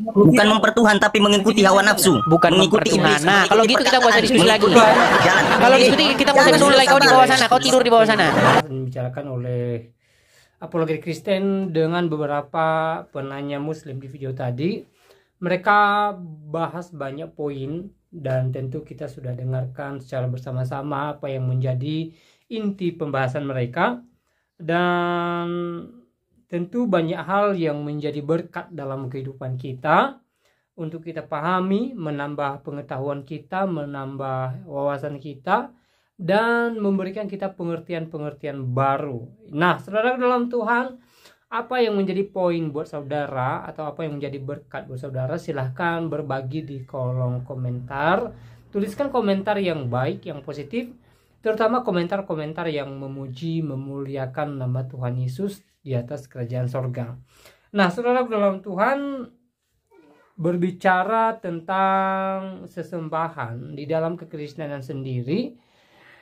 Bukan mempertuhan, tapi mengikuti hawa nafsu. Bukan mengikuti mempertuhan. iblis. Nah, kalau gitu kita nggak usah diskusi lagi. Jalan. Kalau diskusi kita nggak usah diskusi lagi. Kau di bawah sana, kau tidur di bawah sana. Dibicarakan oleh apologet Kristen dengan beberapa penanya Muslim di video tadi. Mereka bahas banyak poin dan tentu kita sudah dengarkan secara bersama-sama apa yang menjadi inti pembahasan mereka, dan tentu banyak hal yang menjadi berkat dalam kehidupan kita untuk kita pahami, menambah pengetahuan kita, menambah wawasan kita, dan memberikan kita pengertian-pengertian baru. Nah, saudara dalam Tuhan, apa yang menjadi poin buat saudara atau apa yang menjadi berkat buat saudara, silahkan berbagi di kolom komentar. Tuliskan komentar yang baik, yang positif, terutama komentar-komentar yang memuji, memuliakan nama Tuhan Yesus di atas kerajaan sorga. Nah, saudara dalam Tuhan, berbicara tentang sesembahan di dalam kekristenan sendiri,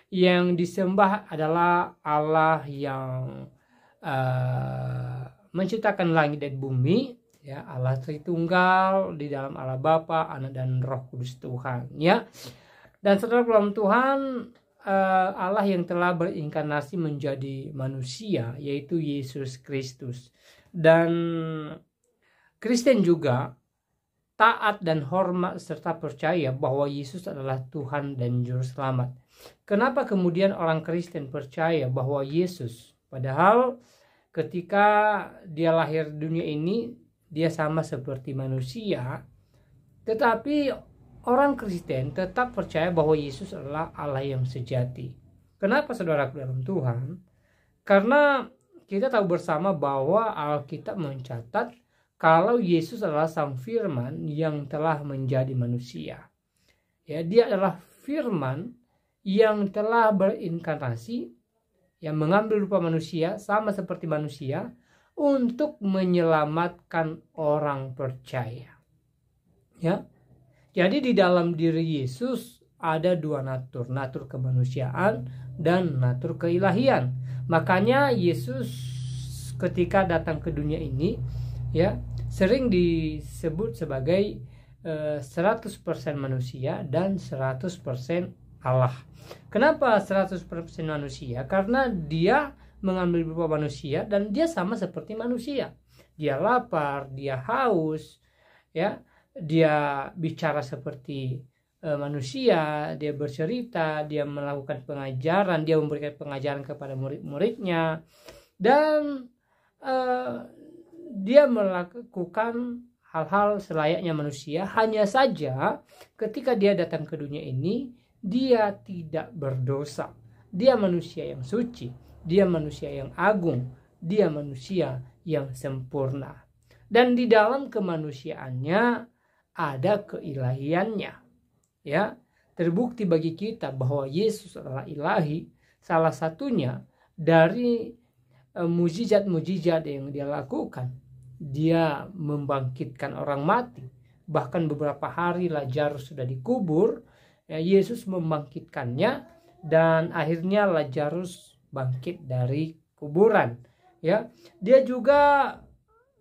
yang disembah adalah Allah yang menciptakan langit dan bumi, ya, Allah Tritunggal di dalam Allah Bapa, Anak dan Roh Kudus Tuhan, ya. Dan saudara dalam Tuhan, Allah yang telah berinkarnasi menjadi manusia, yaitu Yesus Kristus. Dan Kristen juga taat dan hormat serta percaya bahwa Yesus adalah Tuhan dan Juru Selamat. Kenapa kemudian orang Kristen percaya bahwa Yesus, padahal ketika dia lahir di dunia ini dia sama seperti manusia, tetapi orang Kristen tetap percaya bahwa Yesus adalah Allah yang sejati. Kenapa saudaraku dalam Tuhan? Karena kita tahu bersama bahwa Alkitab mencatat kalau Yesus adalah Sang Firman yang telah menjadi manusia. Ya, dia adalah Firman yang telah berinkarnasi, yang mengambil rupa manusia sama seperti manusia untuk menyelamatkan orang percaya. Ya. Jadi di dalam diri Yesus ada dua natur, natur kemanusiaan dan natur keilahian. Makanya Yesus ketika datang ke dunia ini, ya, sering disebut sebagai 100% manusia dan 100% Allah. Kenapa 100% manusia? Karena dia mengambil rupa manusia dan dia sama seperti manusia. Dia lapar, dia haus, ya, dia bicara seperti manusia, dia bercerita, dia melakukan pengajaran, dia memberikan pengajaran kepada murid-muridnya, dan dia melakukan hal-hal selayaknya manusia. Hanya saja ketika dia datang ke dunia ini, dia tidak berdosa. Dia manusia yang suci, dia manusia yang agung, dia manusia yang sempurna. Dan di dalam kemanusiaannya ada keilahiannya. Ya, terbukti bagi kita bahwa Yesus adalah ilahi. Salah satunya dari mujizat-mujizat yang dia lakukan, dia membangkitkan orang mati. Bahkan beberapa hari Lazarus sudah dikubur, ya, Yesus membangkitkannya dan akhirnya Lazarus bangkit dari kuburan. Ya, dia juga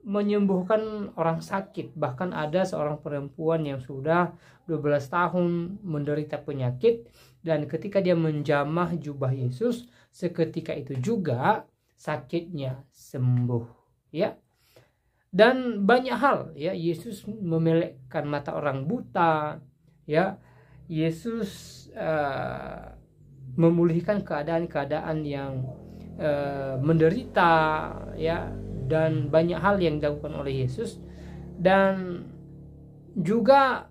menyembuhkan orang sakit. Bahkan ada seorang perempuan yang sudah 12 tahun menderita penyakit, dan ketika dia menjamah jubah Yesus, seketika itu juga sakitnya sembuh. Ya, dan banyak hal, ya, Yesus memelekkan mata orang buta, ya, Yesus memulihkan keadaan-keadaan yang menderita, ya, dan banyak hal yang dilakukan oleh Yesus. Dan juga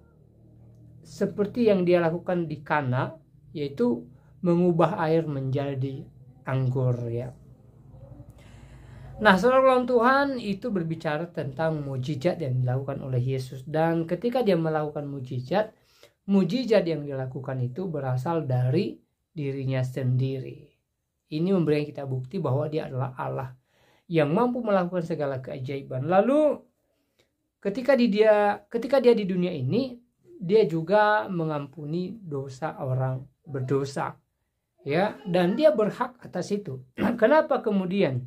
seperti yang dia lakukan di Kana, yaitu mengubah air menjadi anggur, ya. Nah, saudara dalam Tuhan, itu berbicara tentang mujizat yang dilakukan oleh Yesus. Dan ketika dia melakukan mujizat yang dilakukan itu berasal dari dirinya sendiri. Ini memberikan kita bukti bahwa dia adalah Allah yang mampu melakukan segala keajaiban. Lalu ketika dia di dunia ini, dia juga mengampuni dosa orang berdosa, ya, dan dia berhak atas itu. Kenapa kemudian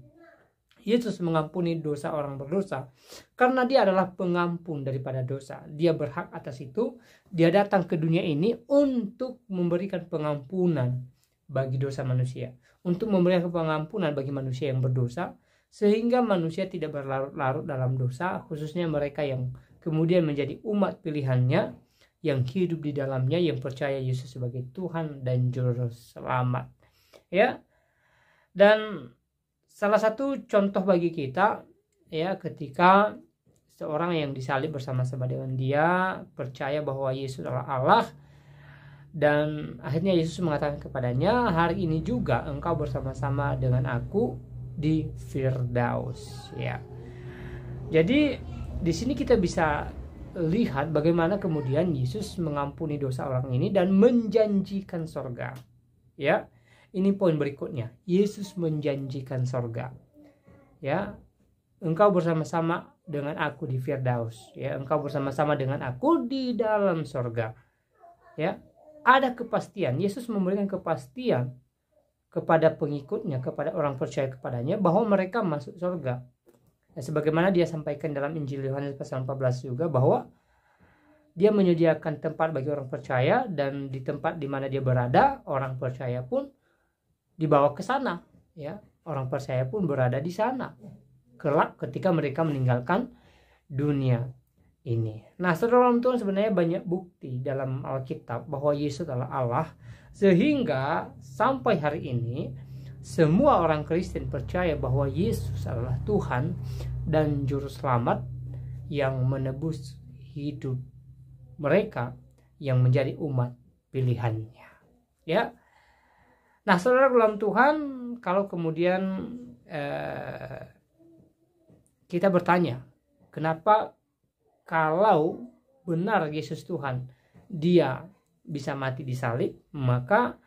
Yesus mengampuni dosa orang berdosa? Karena dia adalah pengampun daripada dosa. Dia berhak atas itu. Dia datang ke dunia ini untuk memberikan pengampunan bagi dosa manusia, untuk memberikan pengampunan bagi manusia yang berdosa, sehingga manusia tidak berlarut-larut dalam dosa, khususnya mereka yang kemudian menjadi umat pilihannya, yang hidup di dalamnya, yang percaya Yesus sebagai Tuhan dan Juru Selamat. Ya, dan salah satu contoh bagi kita, ya, ketika seorang yang disalib bersama-sama dengan dia percaya bahwa Yesus adalah Allah, dan akhirnya Yesus mengatakan kepadanya, hari ini juga engkau bersama-sama dengan aku di Firdaus, ya. Jadi di sini kita bisa lihat bagaimana kemudian Yesus mengampuni dosa orang ini dan menjanjikan sorga. Ya, ini poin berikutnya. Yesus menjanjikan sorga. Ya, engkau bersama-sama dengan aku di Firdaus. Ya, engkau bersama-sama dengan aku di dalam sorga. Ya, ada kepastian. Yesus memberikan kepastian kepada pengikutnya, kepada orang percaya kepadanya, bahwa mereka masuk surga. Ya, sebagaimana dia sampaikan dalam Injil Yohanes pasal 14 juga, bahwa dia menyediakan tempat bagi orang percaya, dan di tempat di mana dia berada, orang percaya pun dibawa ke sana. Ya, orang percaya pun berada di sana kelak ketika mereka meninggalkan dunia. ini. Nah, saudara dalam Tuhan, sebenarnya banyak bukti dalam Alkitab bahwa Yesus adalah Allah, sehingga sampai hari ini semua orang Kristen percaya bahwa Yesus adalah Tuhan dan Juru Selamat yang menebus hidup mereka yang menjadi umat pilihannya. Ya. Nah, saudara dalam Tuhan, kalau kemudian kita bertanya, kenapa kalau benar Yesus Tuhan, dia bisa mati di salib? Maka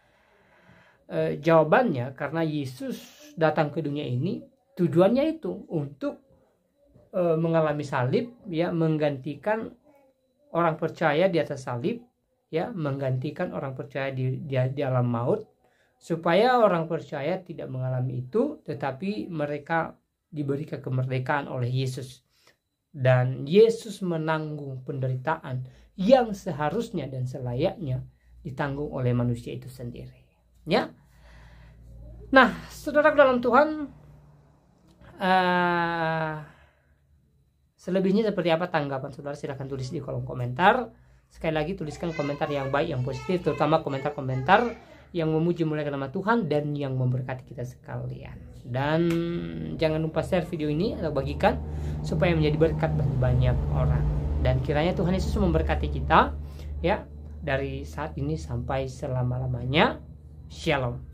jawabannya, karena Yesus datang ke dunia ini tujuannya itu untuk mengalami salib, ya, menggantikan orang percaya di atas salib, ya, menggantikan orang percaya di alam maut, supaya orang percaya tidak mengalami itu, tetapi mereka diberi kemerdekaan oleh Yesus. Dan Yesus menanggung penderitaan yang seharusnya dan selayaknya ditanggung oleh manusia itu sendiri. Ya. Nah, saudara dalam Tuhan, selebihnya seperti apa tanggapan saudara? Silahkan tulis di kolom komentar. Sekali lagi, tuliskan komentar yang baik, yang positif, terutama komentar-komentar yang memuji muliakan nama Tuhan dan yang memberkati kita sekalian. Dan jangan lupa share video ini atau bagikan supaya menjadi berkat bagi banyak orang. Dan kiranya Tuhan Yesus memberkati kita, ya, dari saat ini sampai selama-lamanya. Shalom.